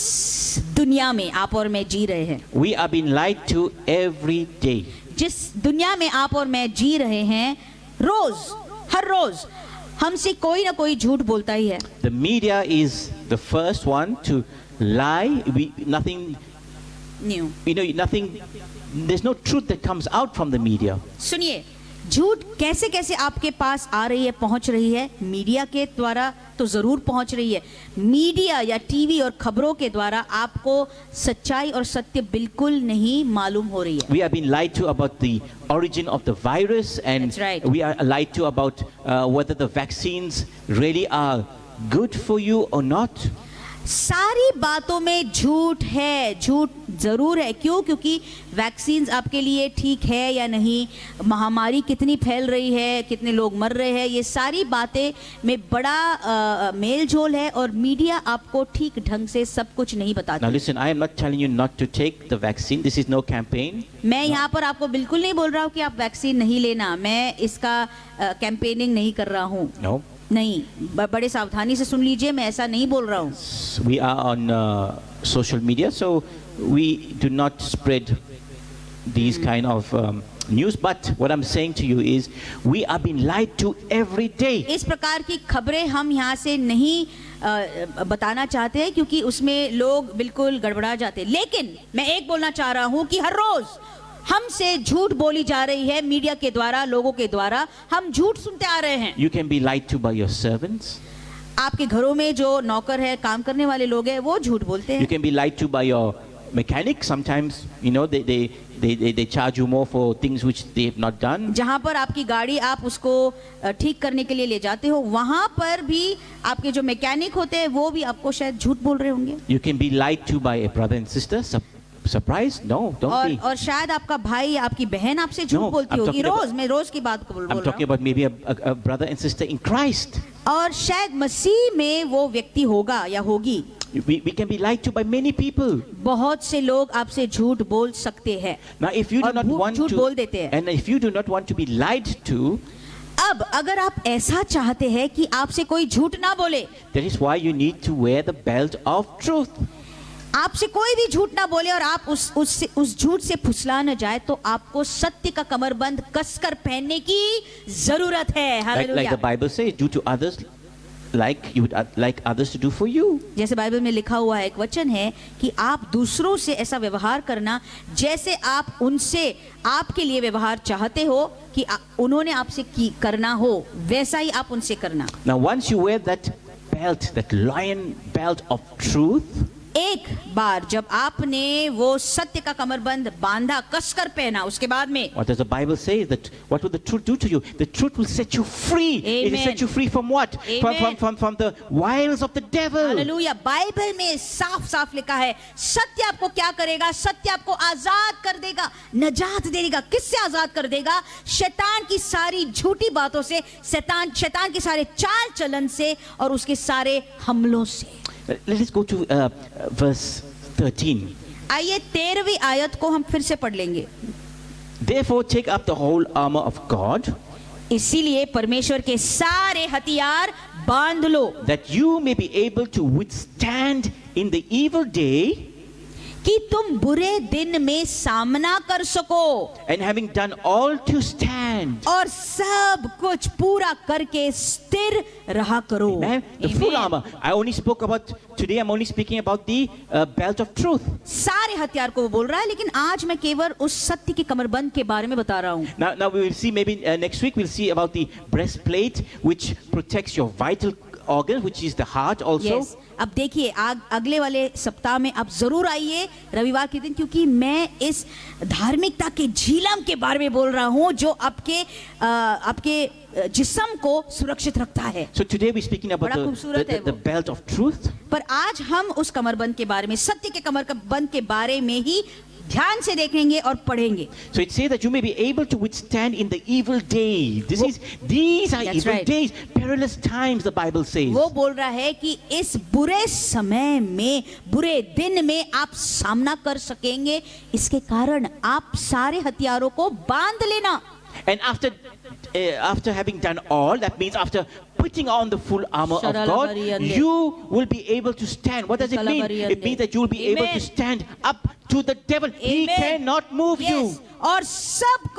Speaker 1: दुनिया में आप और मैं जी रहे हैं,
Speaker 2: we are being lied to every day.
Speaker 1: जिस दुनिया में आप और मैं जी रहे हैं, हर रोज हमसे कोई ना कोई झूठ बोलता ही है।
Speaker 2: The media is the first one to lie. There's no truth that comes out from the media.
Speaker 1: सुनिए, झूठ कैसे कैसे आपके पास आ रही है, पहुंच रही है? मीडिया के द्वारा तो जरूर पहुंच रही है। मीडिया या टीवी और खबरों के द्वारा आपको सच्चाई और सत्य बिल्कुल नहीं मालूम हो रही है।
Speaker 2: We are being lied to about the origin of the virus, and
Speaker 1: That's right.
Speaker 2: we are lied to about whether the vaccines really are good for you or not.
Speaker 1: सारी बातों में झूठ है, झूठ जरूर है। क्यों? क्योंकि वैक्सीन आपके लिए ठीक है या नहीं, महामारी कितनी फैल रही है, कितने लोग मर रहे हैं, ये सारी बातें में बड़ा मेल जोल है और मीडिया आपको ठीक ढंग से सब कुछ नहीं बताती।
Speaker 2: Now listen, I am not telling you not to take the vaccine. This is no campaign.
Speaker 1: मैं यहाँ पर आपको बिल्कुल नहीं बोल रहा हूँ कि आप वैक्सीन नहीं लेना, मैं इसका कैंपेनिंग नहीं कर रहा हूँ।
Speaker 2: No.
Speaker 1: नहीं, बड़े सावधानी से सुन लीजिए, मैं ऐसा नहीं बोल रहा हूँ।
Speaker 2: We are on social media, so we do not spread these kind of news. But what I'm saying to you is, we are being lied to every day.
Speaker 1: इस प्रकार की खबरें हम यहाँ से नहीं बताना चाहते हैं, क्योंकि उसमें लोग बिल्कुल गड़बड़ा जाते हैं। लेकिन मैं एक बोलना चाह रहा हूँ कि हर रोज हमसे झूठ बोली जा रही है मीडिया के द्वारा, लोगों के द्वारा। हम झूठ सुनते आ रहे हैं।
Speaker 2: You can be lied to by your servants.
Speaker 1: आपके घरों में जो नौकर है, काम करने वाले लोग हैं, वो झूठ बोलते
Speaker 2: You
Speaker 1: हैं।
Speaker 2: can be lied to by your mechanic. Sometimes, they charge you more for things which they have not done.
Speaker 1: जहाँ पर आपकी गाड़ी आप उसको ठीक करने के लिए ले जाते हो, वहाँ पर भी आपके जो मैकेनिक होते हैं वो भी आपको शायद झूठ बोल रहे होंगे।
Speaker 2: You can be lied to by a brother and sister. Surprise? No, don't be.
Speaker 1: और शायद आपका भाई या आपकी बहन आपसे झूठ
Speaker 2: No,
Speaker 1: बोलती
Speaker 2: I'm
Speaker 1: होगी।
Speaker 2: talking about-
Speaker 1: मैं रोज की बात को बोल
Speaker 2: I'm
Speaker 1: रहा
Speaker 2: talking
Speaker 1: हूँ।
Speaker 2: about maybe a brother and sister in Christ.
Speaker 1: और शायद मसीह में वो व्यक्ति होगा या होगी।
Speaker 2: We can be lied to by many people.
Speaker 1: बहुत से लोग आपसे झूठ बोल सकते हैं
Speaker 2: Now, if you do
Speaker 1: और
Speaker 2: not want
Speaker 1: झूठ
Speaker 2: to,
Speaker 1: बोल देते हैं।
Speaker 2: and if you do not want to be lied to,
Speaker 1: अब अगर आप ऐसा चाहते हैं कि आपसे कोई झूठ ना बोले,
Speaker 2: that is why you need to wear the belt of truth.
Speaker 1: आपसे कोई भी झूठ ना बोले और आप उस झूठ से फुसला न जाए, तो आपको सत्य का कमरबंद कसकर पहनने की जरूरत है।
Speaker 2: Like
Speaker 1: hallelujah.
Speaker 2: the Bible says, do to others like you would like others to do for you.
Speaker 1: जैसे बाइबल में लिखा हुआ है, एक वचन है कि आप दूसरों से ऐसा व्यवहार करना जैसे आप उनसे आपके लिए व्यवहार चाहते हो कि उन्होंने आपसे करना हो, वैसा ही आप उनसे करना।
Speaker 2: Now, once you wear that belt, that lion belt of truth,
Speaker 1: एक बार जब आपने वो सत्य का कमरबंद बांधा, कसकर पहना, उसके बाद में
Speaker 2: what does the Bible say? That what will the truth do to you? The truth will set you free. It will
Speaker 1: Amen.
Speaker 2: set you free from what?
Speaker 1: Amen.
Speaker 2: From the wiles of the devil.
Speaker 1: Hallelujah. Bible में साफ साफ लिखा है, सत्य आपको क्या करेगा? सत्य आपको आजाद कर देगा, नजात दे देगा। किससे आजाद कर देगा? शैतान की सारी झूठी बातों से, शैतान के सारे चाल चलन से और उसके सारे हमलों से।
Speaker 2: Let us go to verse 13.
Speaker 1: आइए 13वीं आयत को हम फिर से पढ़ लेंगे।
Speaker 2: Therefore, take up the whole armor of God,
Speaker 1: इसीलिए परमेश्वर के सारे हथियार बांध लो,
Speaker 2: that you may be able to withstand in the evil day,
Speaker 1: कि तुम बुरे दिन में सामना कर सको,
Speaker 2: and having done all to stand.
Speaker 1: और सब कुछ पूरा करके स्थिर रहा करो।
Speaker 2: Amen. The full
Speaker 1: Amen.
Speaker 2: armor. Today I'm only speaking about the belt of truth.
Speaker 1: सारे हथियार को वो बोल रहा है, लेकिन आज मैं केवल उस सत्य के कमरबंद के बारे में बता रहा हूँ।
Speaker 2: Now we will see, maybe next week we'll see about the breastplate, which protects your vital organ, which is the heart also.
Speaker 1: Yes. अब देखिए अगले वाले सप्ताह में आप जरूर आइए रविवार के दिन, क्योंकि मैं इस धार्मिकता के झीलम के बारे में बोल रहा हूँ जो आपके जिस्म को सुरक्षित रखता है।
Speaker 2: So today we're speaking about
Speaker 1: बड़ा खूबसूरत है
Speaker 2: the
Speaker 1: वो।
Speaker 2: belt of truth.
Speaker 1: पर आज हम उस कमरबंद के बारे में, सत्य के कमरबंद के बारे में ही ध्यान से देखेंगे और पढ़ेंगे।
Speaker 2: So it says that you may be able to withstand in the evil day. These are
Speaker 1: That's
Speaker 2: evil
Speaker 1: right.
Speaker 2: days, perilous times, the Bible says.
Speaker 1: वो बोल रहा है कि इस बुरे समय में, बुरे दिन में आप सामना कर सकेंगे। इसके कारण आप सारे हथियारों को बांध लेना।
Speaker 2: And after having done all, that means after putting on the full armor of God, you will be able to stand. What does it mean? It means that you will be able to
Speaker 1: Amen.
Speaker 2: stand up to the devil. He
Speaker 1: Amen.
Speaker 2: cannot move
Speaker 1: Yes.
Speaker 2: you.
Speaker 1: और सब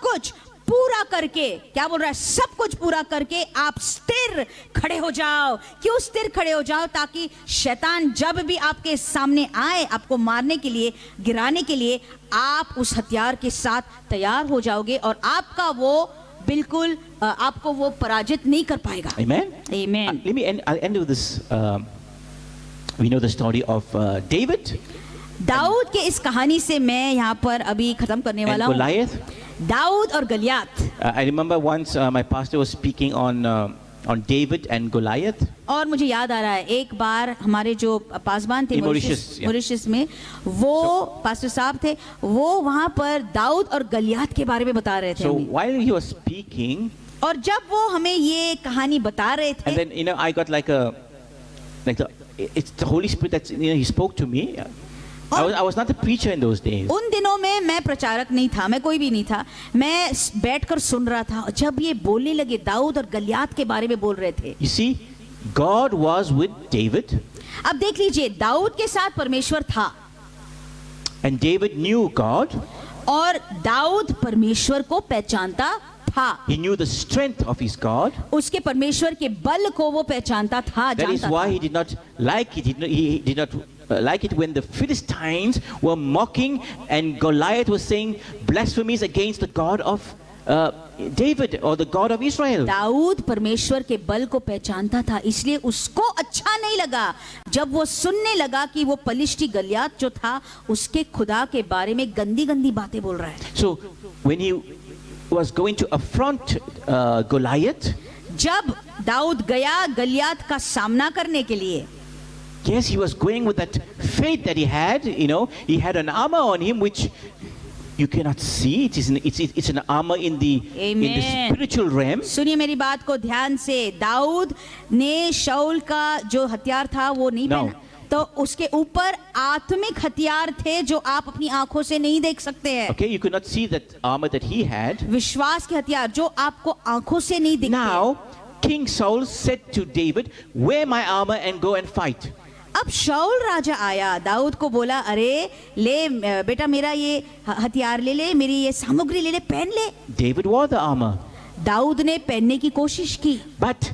Speaker 1: कुछ पूरा करके, क्या बोल रहा है, सब कुछ पूरा करके आप स्थिर खड़े हो जाओ। क्यों स्थिर खड़े हो जाओ? ताकि शैतान जब भी आपके सामने आए आपको मारने के लिए, गिराने के लिए, आप उस हथियार के साथ तैयार हो जाओगे और आपका वो बिल्कुल आपको वो पराजित नहीं कर पाएगा।
Speaker 2: Amen.
Speaker 1: Amen.
Speaker 2: I'll end with this. We know the story of David
Speaker 1: Dawood के इस कहानी से मैं यहाँ पर अभी खत्म करने
Speaker 2: and
Speaker 1: वाला हूँ।
Speaker 2: Goliath.
Speaker 1: दाऊद और Galiyat.
Speaker 2: I remember once my pastor was speaking on David and Goliath.
Speaker 1: और मुझे याद आ रहा है एक बार हमारे जो पासबान थे
Speaker 2: In Mauritius, yeah.
Speaker 1: मॉरिशस में, वो पास्टर साहब थे, वो वहाँ पर दाऊद और गलियात के बारे में बता रहे थे
Speaker 2: So
Speaker 1: हमें।
Speaker 2: while he was speaking,
Speaker 1: और जब वो हमें ये कहानी बता रहे
Speaker 2: and
Speaker 1: थे,
Speaker 2: then I got it's the Holy Spirit that he spoke to me. I was not a preacher in those days.
Speaker 1: उन दिनों में मैं प्रचारक नहीं था, मैं कोई भी नहीं था, मैं बैठकर सुन रहा था। जब ये बोलने लगे, दाऊद और गलियात के बारे में बोल रहे थे।
Speaker 2: You see, God was with David,
Speaker 1: अब देख लीजिए, दाऊद के साथ परमेश्वर था
Speaker 2: and David knew God.
Speaker 1: और दाऊद परमेश्वर को पहचानता था।
Speaker 2: He knew the strength of his God.
Speaker 1: उसके परमेश्वर के बल को वो पहचानता था,
Speaker 2: That is
Speaker 1: जानता
Speaker 2: why
Speaker 1: था।
Speaker 2: he did not like it. He did not like it when the Philistines were mocking and Goliath was saying blasphemies against the God of David or the God of Israel.
Speaker 1: Dawood परमेश्वर के बल को पहचानता था, इसलिए उसको अच्छा नहीं लगा जब वो सुनने लगा कि वो पलिश्ती गलियात जो था उसके खुदा के बारे में गंदी गंदी बातें बोल रहा है।
Speaker 2: So when he was going to affront Goliath,
Speaker 1: जब दाऊद गया गलियात का सामना करने के लिए,
Speaker 2: yes, he was going with that faith that he had. He had an armor on him which you cannot see. It's an armor in the
Speaker 1: Amen.
Speaker 2: spiritual realm.
Speaker 1: सुनिए मेरी बात को ध्यान से, दाऊद ने शाऊल का जो हथियार था वो नहीं
Speaker 2: No.
Speaker 1: पहना, तो उसके ऊपर आत्मिक हथियार थे जो आप अपनी आंखों से नहीं देख सकते हैं।
Speaker 2: Okay, you could not see that armor that he had.
Speaker 1: विश्वास के हथियार जो आपको आंखों से नहीं दिखते।
Speaker 2: Now, King Saul said to David, "Wear my armor and go and fight."
Speaker 1: अब शाऊल राजा आया, दाऊद को बोला, अरे ले बेटा मेरा ये हथियार ले ले, मेरी ये सामग्री ले ले, पहन ले।
Speaker 2: David wore the armor,
Speaker 1: Dawood ने पहनने की कोशिश की,
Speaker 2: but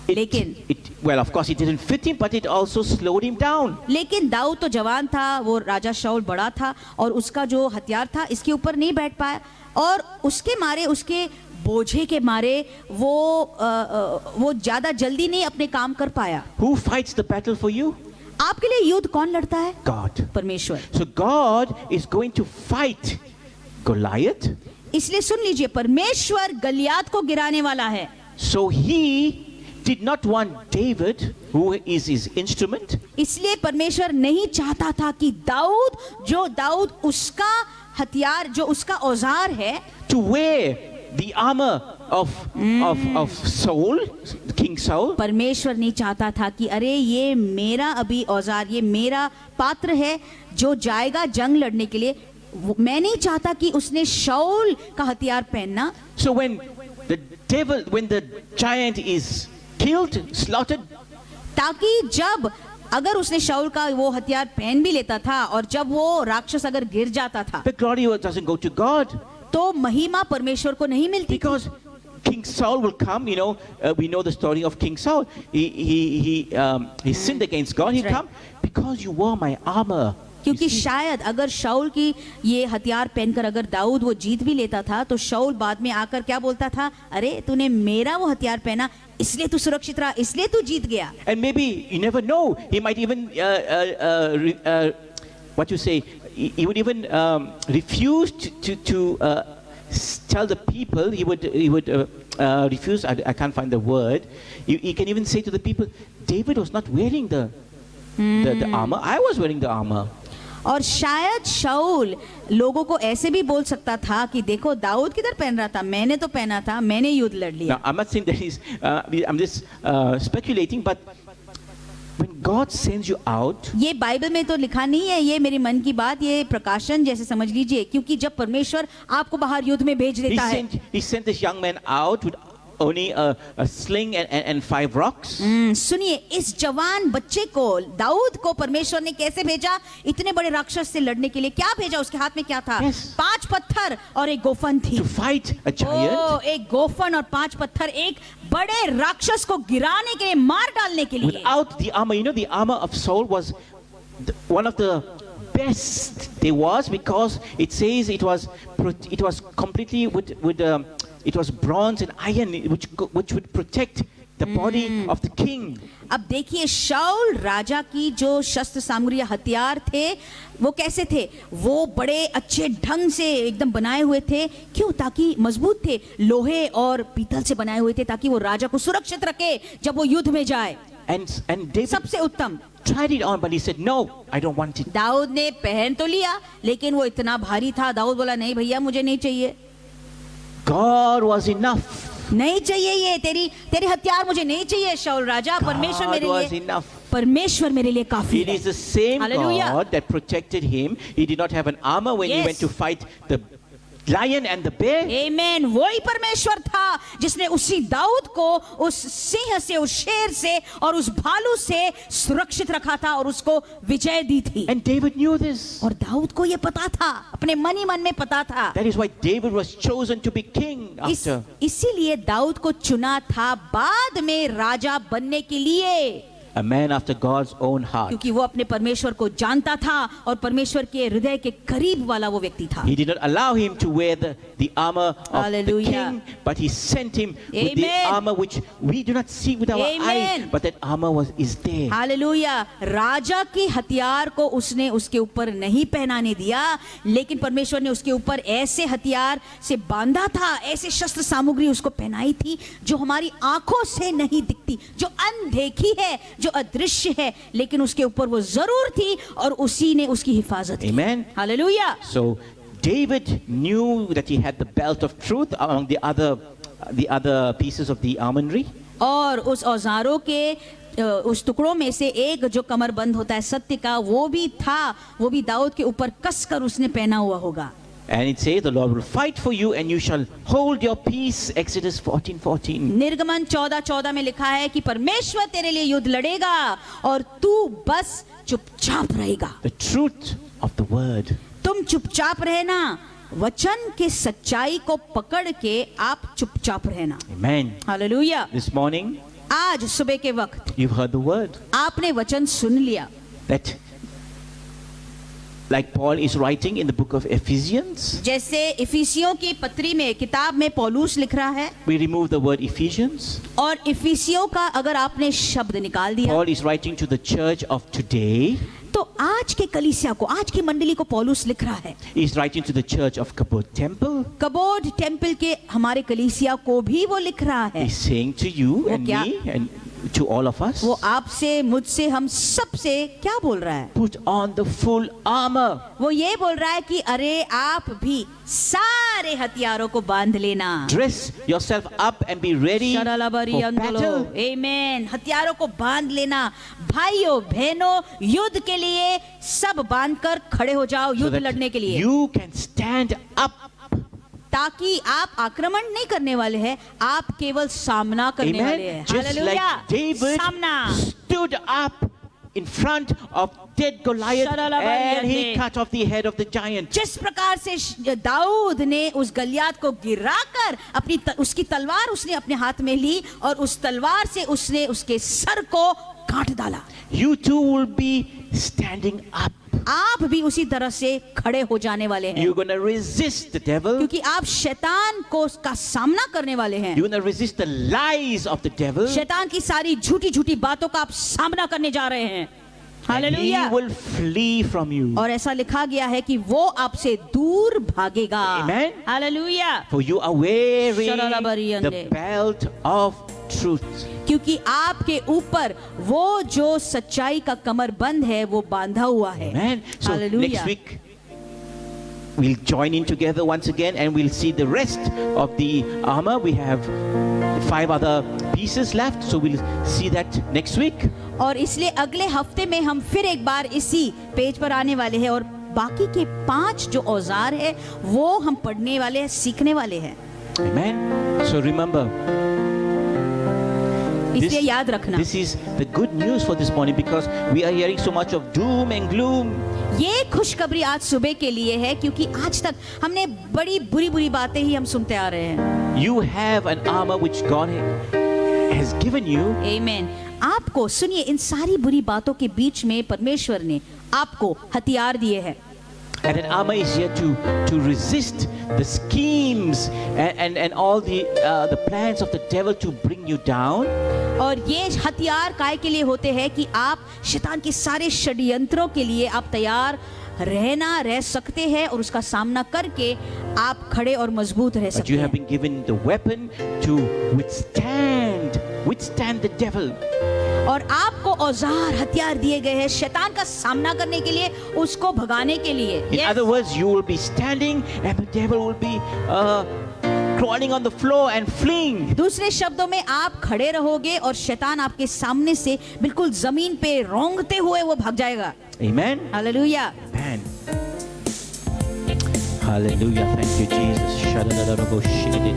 Speaker 1: लेकिन
Speaker 2: well, of course, it didn't fit him, but it also slowed him down.
Speaker 1: लेकिन दाऊद तो जवान था, वो राजा शाऊल बड़ा था और उसका जो हथियार था इसके ऊपर नहीं बैठ पाया और उसके मारे, उसके बोझे के मारे वो ज्यादा जल्दी नहीं अपने काम कर पाया।
Speaker 2: Who fights the battle for you?
Speaker 1: आपके लिए युद्ध कौन लड़ता है?
Speaker 2: God.
Speaker 1: परमेश्वर।
Speaker 2: So God is going to fight Goliath.
Speaker 1: इसलिए सुन लीजिए, परमेश्वर गलियात को गिराने वाला है।
Speaker 2: So he did not want David, who is his instrument,
Speaker 1: इसलिए परमेश्वर नहीं चाहता था कि दाऊद उसका हथियार, जो उसका औजार है,
Speaker 2: to wear the armor of Saul, King Saul.
Speaker 1: परमेश्वर नहीं चाहता था कि अरे ये मेरा अभी औजार, ये मेरा पात्र है जो जाएगा जंग लड़ने के लिए, मैं नहीं चाहता कि उसने शाऊल का हथियार पहनना।
Speaker 2: So when the giant is killed, slaughtered,
Speaker 1: ताकि जब अगर उसने शाऊल का वो हथियार पहन भी लेता था और जब वो राक्षस अगर गिर जाता था,
Speaker 2: the glory doesn't go to God,
Speaker 1: तो महिमा परमेश्वर को नहीं मिलती,
Speaker 2: because King Saul will come. We know the story of King Saul. He sinned against God. He
Speaker 1: That's right.
Speaker 2: come because you wore my armor.
Speaker 1: क्योंकि शायद अगर शाऊल की ये हथियार पहनकर अगर दाऊद वो जीत भी लेता था तो शाऊल बाद में आकर क्या बोलता था, अरे तूने मेरा वो हथियार पहना इसलिए तू सुरक्षित रहा, इसलिए तू जीत गया.
Speaker 2: And maybe you never know. He might even what you say. He would even refuse to tell the people. He would refuse. I can't find the word. He can even say to the people, David was not wearing the armor. I was wearing the armor.
Speaker 1: और शायद शाऊल लोगों को ऐसे भी बोल सकता था कि देखो दाऊद किधर पहन रहा था, मैंने तो पहना था, मैंने युद्ध लड़ लिया.
Speaker 2: Now, I'm not saying that I'm just speculating, but when God sends you out,
Speaker 1: ये बाइबल में तो लिखा नहीं है, ये मेरी मन की बात, ये प्रकाशन जैसे समझ लीजिए, क्योंकि जब परमेश्वर आपको बाहर युद्ध में भेज देता है.
Speaker 2: He sent this young man out with only a sling and 5 rocks.
Speaker 1: सुनिए, इस जवान बच्चे को, दाऊद को परमेश्वर ने कैसे भेजा इतने बड़े राक्षस से लड़ने के लिए? क्या भेजा? उसके हाथ में क्या था?
Speaker 2: Yes.
Speaker 1: 5 पत्थर और एक गोफन थी.
Speaker 2: To fight a giant.
Speaker 1: एक गोफन और 5 पत्थर एक बड़े राक्षस को गिराने के लिए, मार डालने के लिए.
Speaker 2: Without the armor, the armor of Saul was one of the best there was, because it says it was completely it was bronze and iron, which would protect the body of the king.
Speaker 1: अब देखिए, शाऊल राजा की जो शस्त्र सामग्री हथियार थे वो कैसे थे? वो बड़े अच्छे ढंग से एकदम बनाए हुए थे. क्यों? ताकि मजबूत थे, लोहे और पीतल से बनाए हुए थे, ताकि वो राजा को सुरक्षित रखे जब वो युद्ध में जाए.
Speaker 2: And David
Speaker 1: सबसे उत्तम.
Speaker 2: tried it on, but he said, no, I don't want it.
Speaker 1: Dawood ने पहन तो लिया, लेकिन वो इतना भारी था. दाऊद बोला, नहीं भैया, मुझे नहीं चाहिए.
Speaker 2: God was enough.
Speaker 1: नहीं चाहिए, ये तेरी हथियार मुझे नहीं चाहिए शाऊल राजा. परमेश्वर मेरे
Speaker 2: was
Speaker 1: लिए,
Speaker 2: enough.
Speaker 1: परमेश्वर मेरे लिए काफी
Speaker 2: It
Speaker 1: है.
Speaker 2: is the same
Speaker 1: Hallelujah.
Speaker 2: God that protected him. He did not have an armor when he
Speaker 1: Yes.
Speaker 2: went to fight the lion and the bear.
Speaker 1: आमेन. वही परमेश्वर था जिसने उसी दाऊद को उस सिंह से, उस शेर से और उस भालू से सुरक्षित रखा था और उसको विजय दी थी.
Speaker 2: And David knew this.
Speaker 1: और दाऊद को ये पता था, अपने मन ही मन में पता था.
Speaker 2: That is why David was chosen to be king after.
Speaker 1: इसीलिए दाऊद को चुना था बाद में राजा बनने के लिए.
Speaker 2: A man after God's own heart.
Speaker 1: क्योंकि वो अपने परमेश्वर को जानता था और परमेश्वर के हृदय के करीब वाला वो व्यक्ति था.
Speaker 2: He did not allow him to wear the armor of
Speaker 1: Hallelujah.
Speaker 2: the king, but he sent him with the
Speaker 1: Amen.
Speaker 2: armor which we do not see with our
Speaker 1: Amen.
Speaker 2: eyes, but that armor is there.
Speaker 1: Hallelujah. राजा की हथियार को उसने उसके ऊपर नहीं पहनाने दिया, लेकिन परमेश्वर ने उसके ऊपर ऐसे हथियार से बांधा था, ऐसे शस्त्र सामग्री उसको पहनाई थी जो हमारी आंखों से नहीं दिखती, जो अनदेखी है, जो अदृश्य है, लेकिन उसके ऊपर वो जरूर थी और उसी ने उसकी हिफाजत की.
Speaker 2: Amen.
Speaker 1: Hallelujah.
Speaker 2: So David knew that he had the belt of truth among the other pieces of the armory.
Speaker 1: और उस औजारों के उस टुकड़ों में से एक जो कमरबंद होता है सत्य का, वो भी था, वो भी दाऊद के ऊपर कसकर उसने पहना हुआ होगा.
Speaker 2: And it says the Lord will fight for you and you shall hold your peace. Exodus 14:14.
Speaker 1: निर्गमन 14:14 में लिखा है कि परमेश्वर तेरे लिए युद्ध लड़ेगा और तू बस चुपचाप रहेगा.
Speaker 2: The truth of the word.
Speaker 1: तुम चुपचाप रहना, वचन के सच्चाई को पकड़ के आप चुपचाप रहना.
Speaker 2: Amen.
Speaker 1: हालेलुया.
Speaker 2: This morning
Speaker 1: आज सुबह के वक्त
Speaker 2: you've heard the word.
Speaker 1: आपने वचन सुन लिया.
Speaker 2: That like Paul is writing in the book of Ephesians.
Speaker 1: जैसे इफिसियों की पत्री में, किताब में पौलुस लिख रहा है,
Speaker 2: We remove the word Ephesians.
Speaker 1: और इफिसियों का अगर आपने शब्द निकाल दिया,
Speaker 2: Paul is writing to the church of today.
Speaker 1: तो आज के कलीसिया को, आज की मंडली को पौलुस लिख रहा है.
Speaker 2: He is writing to the church of Kabod Temple.
Speaker 1: Kabod Temple के हमारे कलीसिया को भी वो लिख रहा है.
Speaker 2: He's saying to you and
Speaker 1: क्या?
Speaker 2: me and to all of us,
Speaker 1: वो आपसे, मुझसे, हम सब से क्या बोल रहा है?
Speaker 2: put on the full armor.
Speaker 1: वो ये बोल रहा है कि अरे आप भी सारे हथियारों को बांध लेना.
Speaker 2: Dress yourself up and be ready for battle.
Speaker 1: आमेन. हथियारों को बांध लेना. भाइयों बहनों, युद्ध के लिए सब बांध कर खड़े हो जाओ,
Speaker 2: So
Speaker 1: युद्ध
Speaker 2: that
Speaker 1: लड़ने के लिए,
Speaker 2: you can stand up.
Speaker 1: ताकि आप आक्रमण नहीं करने वाले हैं, आप केवल सामना करने वाले
Speaker 2: Amen.
Speaker 1: हैं.
Speaker 2: Just
Speaker 1: hallelujah.
Speaker 2: like David
Speaker 1: सामना.
Speaker 2: stood up in front of dead Goliath and he cut off the head of the giant.
Speaker 1: जिस प्रकार से दाऊद ने उस गलियात को गिराकर उसकी तलवार उसने अपने हाथ में ली और उस तलवार से उसने उसके सर को काट डाला.
Speaker 2: You too will be standing up.
Speaker 1: आप भी उसी तरह से खड़े हो जाने वाले हैं,
Speaker 2: You're going to resist the devil.
Speaker 1: क्योंकि आप शैतान को का सामना करने वाले हैं।
Speaker 2: You're going to resist the lies of the devil.
Speaker 1: शैतान की सारी झूठी झूठी बातों का आप सामना करने जा रहे हैं।
Speaker 2: And he
Speaker 1: hallelujah.
Speaker 2: will flee from you.
Speaker 1: और ऐसा लिखा गया है कि वो आपसे दूर भागेगा।
Speaker 2: Amen.
Speaker 1: Hallelujah.
Speaker 2: For you are wearing
Speaker 1: Shalalabariyande.
Speaker 2: the belt of truth.
Speaker 1: क्योंकि आपके ऊपर वो जो सच्चाई का कमरबंद है वो बांधा हुआ है।
Speaker 2: Amen. So
Speaker 1: Hallelujah.
Speaker 2: next week we'll join in together once again and we'll see the rest of the armor. We have 5 other pieces left, so we'll see that next week.
Speaker 1: और इसलिए अगले हफ्ते में हम फिर एक बार इसी पेज पर आने वाले हैं और बाकी के 5 जो औजार है वो हम पढ़ने वाले हैं, सीखने वाले हैं।
Speaker 2: Amen. So remember,
Speaker 1: इसलिए याद रखना,
Speaker 2: this is the good news for this morning because we are hearing so much of doom and gloom.
Speaker 1: ये खुशखबरी आज सुबह के लिए है क्योंकि आज तक हमने बड़ी बुरी बुरी बातें ही हम सुनते आ रहे हैं।
Speaker 2: You have an armor which God has given you.
Speaker 1: आमीन। आपको सुनिए, इन सारी बुरी बातों के बीच में परमेश्वर ने आपको हथियार दिए हैं।
Speaker 2: And an armor is here to resist the schemes and all the plans of the devil to bring you down.
Speaker 1: और ये हथियार काय के लिए होते हैं कि आप शैतान के सारे षड्यंत्रों के लिए आप तैयार रह सकते हैं और उसका सामना करके आप खड़े और मजबूत रह
Speaker 2: But
Speaker 1: सकते
Speaker 2: you have
Speaker 1: हैं।
Speaker 2: been given the weapon to withstand the devil.
Speaker 1: और आपको औजार हथियार दिए गए हैं शैतान का सामना करने के लिए, उसको भगाने के लिए।
Speaker 2: In
Speaker 1: Yes.
Speaker 2: other words, you will be standing and the devil will be crawling on the floor and fleeing.
Speaker 1: दूसरे शब्दों में आप खड़े रहोगे और शैतान आपके सामने से बिल्कुल जमीन पे रोंगते हुए वो भाग जाएगा।
Speaker 2: Amen.
Speaker 1: Hallelujah.
Speaker 2: Amen. Hallelujah. Thank you, Jesus. Shadadadadaboshididi.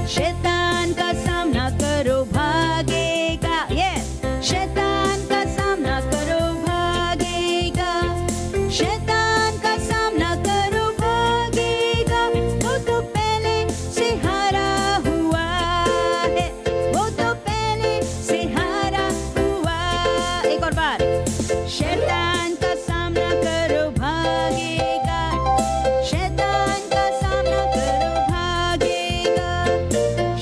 Speaker 1: शैतान का सामना करो भागेगा। यस, शैतान का सामना करो भागेगा। शैतान का सामना करो भागेगा। वो तो पहले से हारा हुआ है, वो तो पहले से हारा हुआ। एक और बार, शैतान का सामना करो भागेगा। शैतान का सामना करो भागेगा।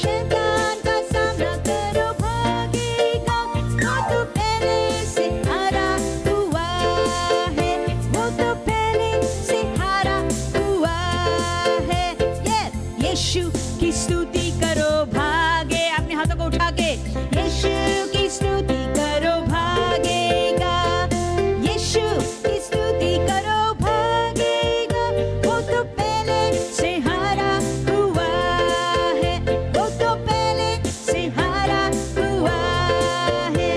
Speaker 1: शैतान का सामना करो भागेगा। वो तो पहले से हारा हुआ है, वो तो पहले से हारा हुआ है। यीशु की स्तुति करो भागे। अपने हाथों को उठा के यीशु की स्तुति करो भागेगा। यीशु की स्तुति करो भागेगा। वो तो पहले से हारा हुआ है, वो तो पहले से हारा हुआ है।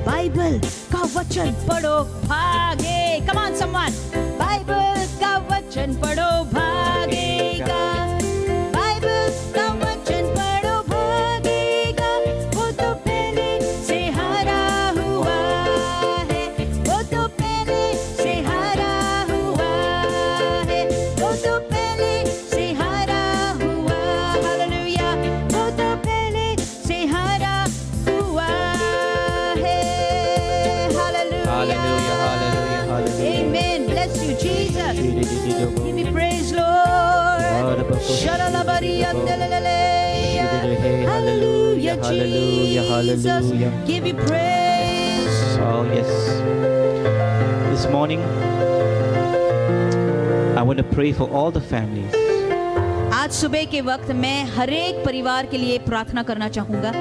Speaker 1: बाइबल का वचन पढ़ो भागे। कम ऑन समवन, बाइबल का वचन पढ़ो भागेगा। बाइबल का वचन पढ़ो भागेगा। वो तो पहले से हारा हुआ है, वो तो पहले से हारा हुआ है, वो तो पहले से हारा हुआ। हालेलुया। वो तो पहले से हारा हुआ है। Hallelujah.
Speaker 2: Hallelujah. Hallelujah. Hallelujah.
Speaker 1: Amen. Bless you, Jesus. Give
Speaker 2: Shididi-didi-do-bo.
Speaker 1: me praise, Lord. Shalalabariyandalele. Hallelujah,
Speaker 2: Hallelujah,
Speaker 1: Jesus.
Speaker 2: hallelujah.
Speaker 1: Give you praise.
Speaker 2: Oh, yes. This morning, I want to pray for all the families.
Speaker 1: आज सुबह के वक्त मैं हर एक परिवार के लिए प्रार्थना करना चाहूंगा।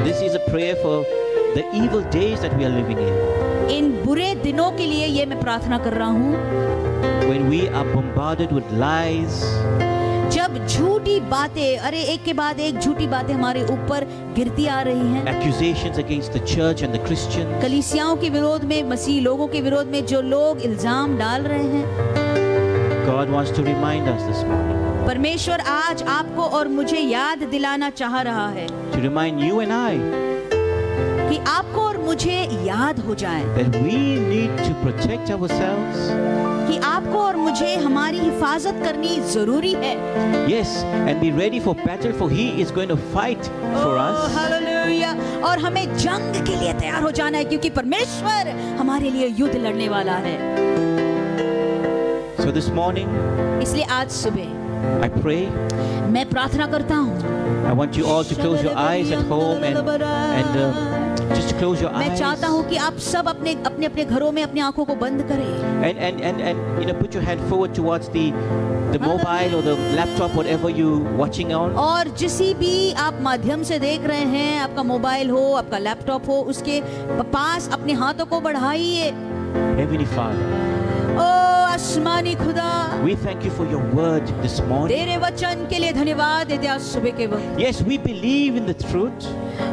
Speaker 2: This is a prayer for the evil days that we are living in.
Speaker 1: इन बुरे दिनों के लिए ये मैं प्रार्थना कर रहा हूँ,
Speaker 2: When we are bombarded with lies,
Speaker 1: जब झूठी बातें, अरे एक के बाद एक झूठी बातें हमारे ऊपर गिरती आ रही हैं।
Speaker 2: accusations against the church and the Christians,
Speaker 1: कलीसियाओं के विरोध में, मसीह लोगों के विरोध में जो लोग इल्जाम डाल रहे हैं,
Speaker 2: God wants to remind us this morning,
Speaker 1: परमेश्वर आज आपको और मुझे याद दिलाना चाह रहा है,
Speaker 2: to remind you and I
Speaker 1: कि आपको और मुझे याद हो जाए
Speaker 2: that we need to protect ourselves.
Speaker 1: कि आपको और मुझे हमारी हिफाजत करनी जरूरी है।
Speaker 2: Yes, and be ready for battle, for He is going to fight for us.
Speaker 1: Hallelujah. और हमें जंग के लिए तैयार हो जाना है क्योंकि परमेश्वर हमारे लिए युद्ध लड़ने वाला है।
Speaker 2: So this morning,
Speaker 1: इसलिए आज सुबह
Speaker 2: I pray,
Speaker 1: मैं प्रार्थना करता हूँ।
Speaker 2: I want you all to close your eyes at home and just close your
Speaker 1: मैं
Speaker 2: eyes
Speaker 1: चाहता हूँ कि आप सब अपने अपने अपने घरों में अपनी आंखों को बंद करें
Speaker 2: and put your hand forward towards the mobile or the laptop, whatever you watching on.
Speaker 1: और जिसी भी आप माध्यम से देख रहे हैं, आपका मोबाइल हो, आपका लैपटॉप हो, उसके पास अपने हाथों को बढ़ाइए।
Speaker 2: Heavenly Father,
Speaker 1: ओ आसमानी खुदा,
Speaker 2: we thank you for your word this morning.
Speaker 1: तेरे वचन के लिए धन्यवाद देते आज सुबह के वक्त।
Speaker 2: Yes, we believe in the truth.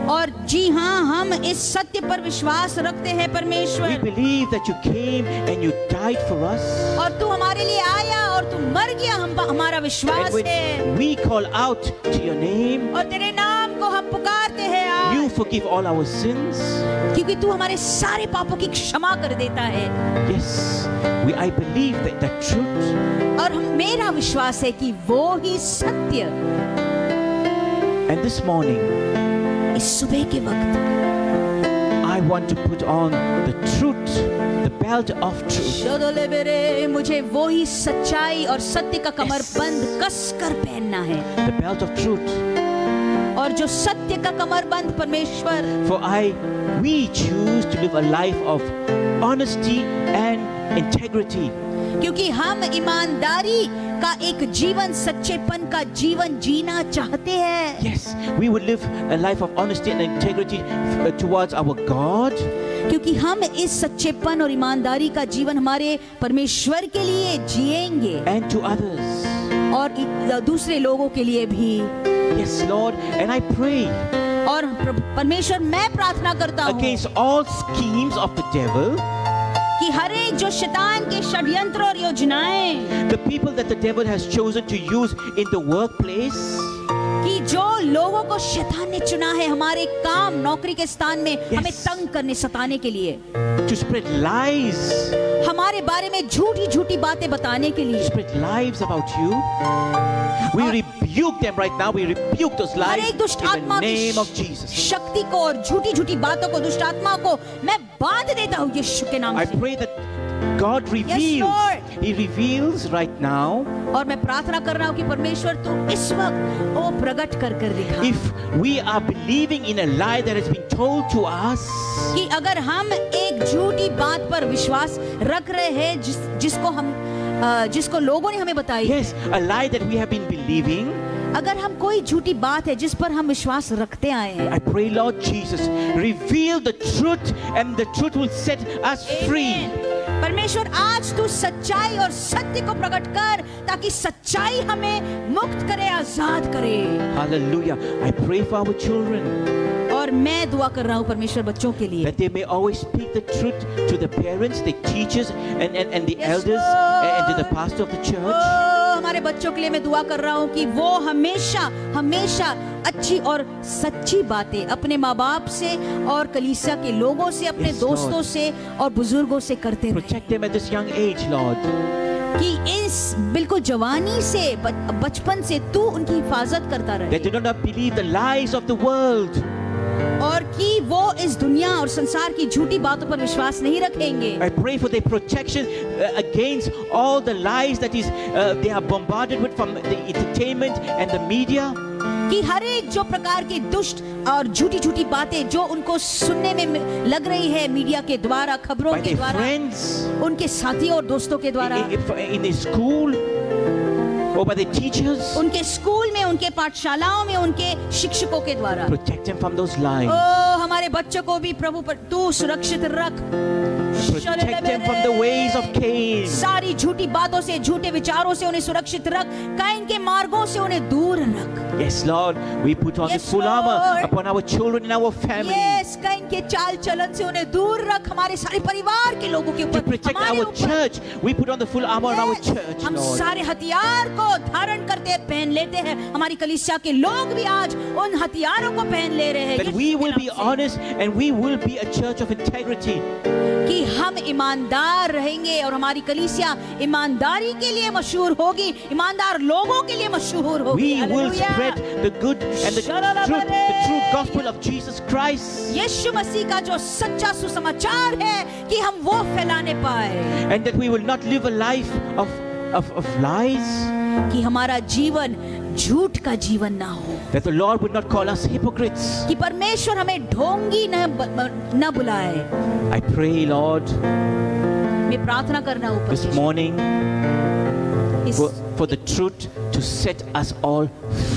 Speaker 1: और जी हाँ, हम इस सत्य पर विश्वास रखते हैं
Speaker 2: We
Speaker 1: परमेश्वर।
Speaker 2: believe that you came and you died for us.
Speaker 1: और तू हमारे लिए आया और तू मर गया, हमारा
Speaker 2: And
Speaker 1: विश्वास
Speaker 2: when
Speaker 1: है।
Speaker 2: we call out to your name,
Speaker 1: और तेरे नाम को हम पुकारते हैं आज,
Speaker 2: you forgive all our sins.
Speaker 1: क्योंकि तू हमारे सारे पापों की क्षमा कर देता है।
Speaker 2: Yes, I believe that truth.
Speaker 1: और मेरा विश्वास है कि वो ही सत्य
Speaker 2: And this morning,
Speaker 1: इस सुबह के वक्त
Speaker 2: I want to put on the truth, the belt of truth.
Speaker 1: शोदोले बेरे, मुझे वो ही सच्चाई और सत्य का कमरबंद कस कर पहनना है।
Speaker 2: The belt of truth.
Speaker 1: और जो सत्य का कमरबंद परमेश्वर,
Speaker 2: For we choose to live a life of honesty and integrity.
Speaker 1: क्योंकि हम ईमानदारी का एक जीवन, सच्चेपन का जीवन जीना चाहते हैं।
Speaker 2: Yes, we would live a life of honesty and integrity towards our God.
Speaker 1: क्योंकि हम इस सच्चेपन और ईमानदारी का जीवन हमारे परमेश्वर के लिए जिएंगे
Speaker 2: And to others.
Speaker 1: और दूसरे लोगों के लिए भी।
Speaker 2: Yes, Lord, and I pray
Speaker 1: और परमेश्वर, मैं प्रार्थना करता हूँ
Speaker 2: against all schemes of the devil,
Speaker 1: कि हर एक जो शैतान के षड्यंत्र और योजनाएं,
Speaker 2: the people that the devil has chosen to use in the workplace,
Speaker 1: कि जो लोगों को शैतान ने चुना है हमारे काम, नौकरी के स्थान में हमें तंग करने, सताने के लिए,
Speaker 2: to spread lies,
Speaker 1: हमारे बारे में झूठी झूठी बातें बताने के
Speaker 2: to
Speaker 1: लिए,
Speaker 2: spread lies about you. We rebuke them right now. We rebuke those
Speaker 1: her
Speaker 2: lies
Speaker 1: एक दुष्ट
Speaker 2: in the
Speaker 1: आत्मा
Speaker 2: name of
Speaker 1: की
Speaker 2: Jesus.
Speaker 1: शक्ति को और झूठी झूठी बातों को, दुष्ट आत्मा को मैं बांध देता हूँ यीशु के नाम
Speaker 2: I
Speaker 1: से।
Speaker 2: pray that God reveals.
Speaker 1: Lord.
Speaker 2: He reveals right now.
Speaker 1: और मैं प्रार्थना कर रहा हूँ कि परमेश्वर तू इस वक्त वो प्रकट कर कर दिखा
Speaker 2: If we are believing in a lie that has been told to us,
Speaker 1: कि अगर हम एक झूठी बात पर विश्वास रख रहे हैं जिसको लोगों ने हमें बताई,
Speaker 2: yes, a lie that we have been believing,
Speaker 1: अगर हम कोई झूठी बात है जिस पर हम विश्वास रखते आए हैं,
Speaker 2: I pray, Lord Jesus, reveal the truth and the truth will set us free.
Speaker 1: परमेश्वर आज तू सच्चाई और सत्य को प्रकट कर ताकि सच्चाई हमें मुक्त करे, आजाद करे।
Speaker 2: Hallelujah. I pray for our children
Speaker 1: और मैं दुआ कर रहा हूँ परमेश्वर बच्चों के लिए,
Speaker 2: that they may always speak the truth to the parents, the teachers and the
Speaker 1: Yes,
Speaker 2: elders
Speaker 1: Lord.
Speaker 2: and to the pastor of the church.
Speaker 1: ओ, हमारे बच्चों के लिए मैं दुआ कर रहा हूँ कि वो हमेशा हमेशा अच्छी और सच्ची बातें अपने माँ बाप से और कलीसिया के लोगों से, अपने
Speaker 2: Yes,
Speaker 1: दोस्तों
Speaker 2: Lord.
Speaker 1: से और बुजुर्गों से करते रहें,
Speaker 2: Protect them at this young age, Lord.
Speaker 1: कि इस बिल्कुल जवानी से, बचपन से तू उनकी हिफाजत करता रहे,
Speaker 2: That do not believe the lies of the world.
Speaker 1: और कि वो इस दुनिया और संसार की झूठी बातों पर विश्वास नहीं रखेंगे।
Speaker 2: I pray for their protection against all the lies that they are bombarded with from the entertainment and the media.
Speaker 1: कि हर एक जो प्रकार की दुष्ट और झूठी झूठी बातें जो उनको सुनने में लग रही है मीडिया के द्वारा, खबरों
Speaker 2: By
Speaker 1: के
Speaker 2: their
Speaker 1: द्वारा,
Speaker 2: friends,
Speaker 1: उनके साथियों और दोस्तों के द्वारा,
Speaker 2: in their school, or by their teachers.
Speaker 1: उनके स्कूल में, उनके पाठशालाओं में, उनके शिक्षकों के द्वारा।
Speaker 2: Protect them from those lies.
Speaker 1: ओ हमारे बच्चों को भी प्रभु पर तू सुरक्षित रख।
Speaker 2: Protect them from the ways practices of Cain.
Speaker 1: सारी झूठी बातों से, झूठे विचारों से उन्हें सुरक्षित रख, काइन के मार्गों से उन्हें दूर रख।
Speaker 2: Yes, Lord, we put on
Speaker 1: Yes,
Speaker 2: the full armor
Speaker 1: Lord.
Speaker 2: upon our children and our family
Speaker 1: yes, Cain के चाल चलन से उन्हें दूर रख, हमारे सारे परिवार के लोगों के
Speaker 2: to
Speaker 1: ऊपर,
Speaker 2: protect
Speaker 1: हमारे
Speaker 2: our
Speaker 1: ऊपर।
Speaker 2: church. We put on the full armor on our
Speaker 1: Yes,
Speaker 2: church,
Speaker 1: हम
Speaker 2: Lord.
Speaker 1: सारे हथियार को धारण करते हैं, पहन लेते हैं। हमारी कलीसिया के लोग भी आज उन हथियारों को पहन ले रहे हैं।
Speaker 2: That we will be honest and we will be a church of integrity.
Speaker 1: कि हम ईमानदार रहेंगे और हमारी कलीसिया ईमानदारी के लिए मशहूर होगी, ईमानदार लोगों के लिए मशहूर होगी।
Speaker 2: We will
Speaker 1: hallelujah.
Speaker 2: spread the good and the true gospel of Jesus Christ.
Speaker 1: यीशु मसीह का जो सच्चा सुसमाचार है कि हम वो फैलाने पाए,
Speaker 2: And that we will not live a life of lies.
Speaker 1: कि हमारा जीवन झूठ का जीवन ना हो,
Speaker 2: That the Lord would not call us hypocrites.
Speaker 1: कि परमेश्वर हमें ढोंगी न बुलाए।
Speaker 2: I pray, Lord,
Speaker 1: मैं प्रार्थना करना ऊपर
Speaker 2: this
Speaker 1: से,
Speaker 2: morning
Speaker 1: इस
Speaker 2: for the truth to set us all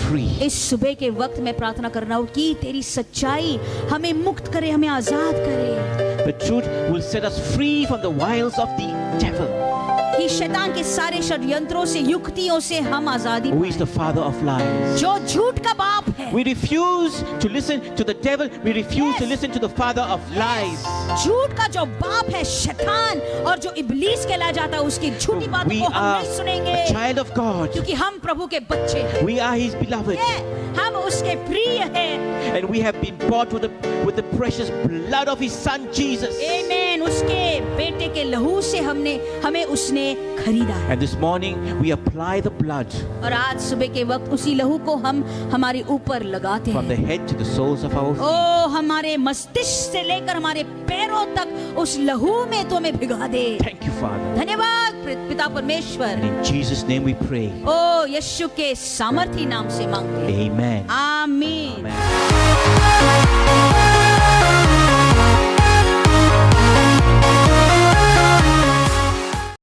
Speaker 2: free.
Speaker 1: इस सुबह के वक्त में प्रार्थना करना हो कि तेरी सच्चाई हमें मुक्त करे, हमें आजाद करे,
Speaker 2: The truth will set us free from the wiles of the devil,
Speaker 1: कि शैतान के सारे षड्यंत्रों से, युक्तियों से हम आजादी
Speaker 2: who is
Speaker 1: पाएं।
Speaker 2: the father of lies.
Speaker 1: जो झूठ का बाप है,
Speaker 2: We refuse to listen to the devil. We refuse to
Speaker 1: Yes.
Speaker 2: listen to the father of lies.
Speaker 1: झूठ का जो बाप है शैतान, और जो इब्लीस कहला जाता है, उसकी झूठी बातों
Speaker 2: We
Speaker 1: को हम
Speaker 2: are
Speaker 1: नहीं सुनेंगे,
Speaker 2: a child of God.
Speaker 1: क्योंकि हम प्रभु के बच्चे हैं।
Speaker 2: We are his beloved.
Speaker 1: हम उसके प्रिय हैं।
Speaker 2: And we have been bought with the precious blood of his son Jesus.
Speaker 1: आमीन। उसके बेटे के लहू से हमें उसने खरीदा है।
Speaker 2: And this morning we apply the blood
Speaker 1: और आज सुबह के वक्त उसी लहू को हम हमारे ऊपर लगाते
Speaker 2: from the
Speaker 1: हैं।
Speaker 2: head to the soles of our feet.
Speaker 1: ओ हमारे मस्तिष्क से लेकर हमारे पैरों तक उस लहू में तो हमें भिगा दे।
Speaker 2: Thank you, Father.
Speaker 1: धन्यवाद पिता परमेश्वर।
Speaker 2: And in Jesus' name we pray.
Speaker 1: ओ यीशु के सामर्थी नाम से मांगते हैं।
Speaker 2: Amen.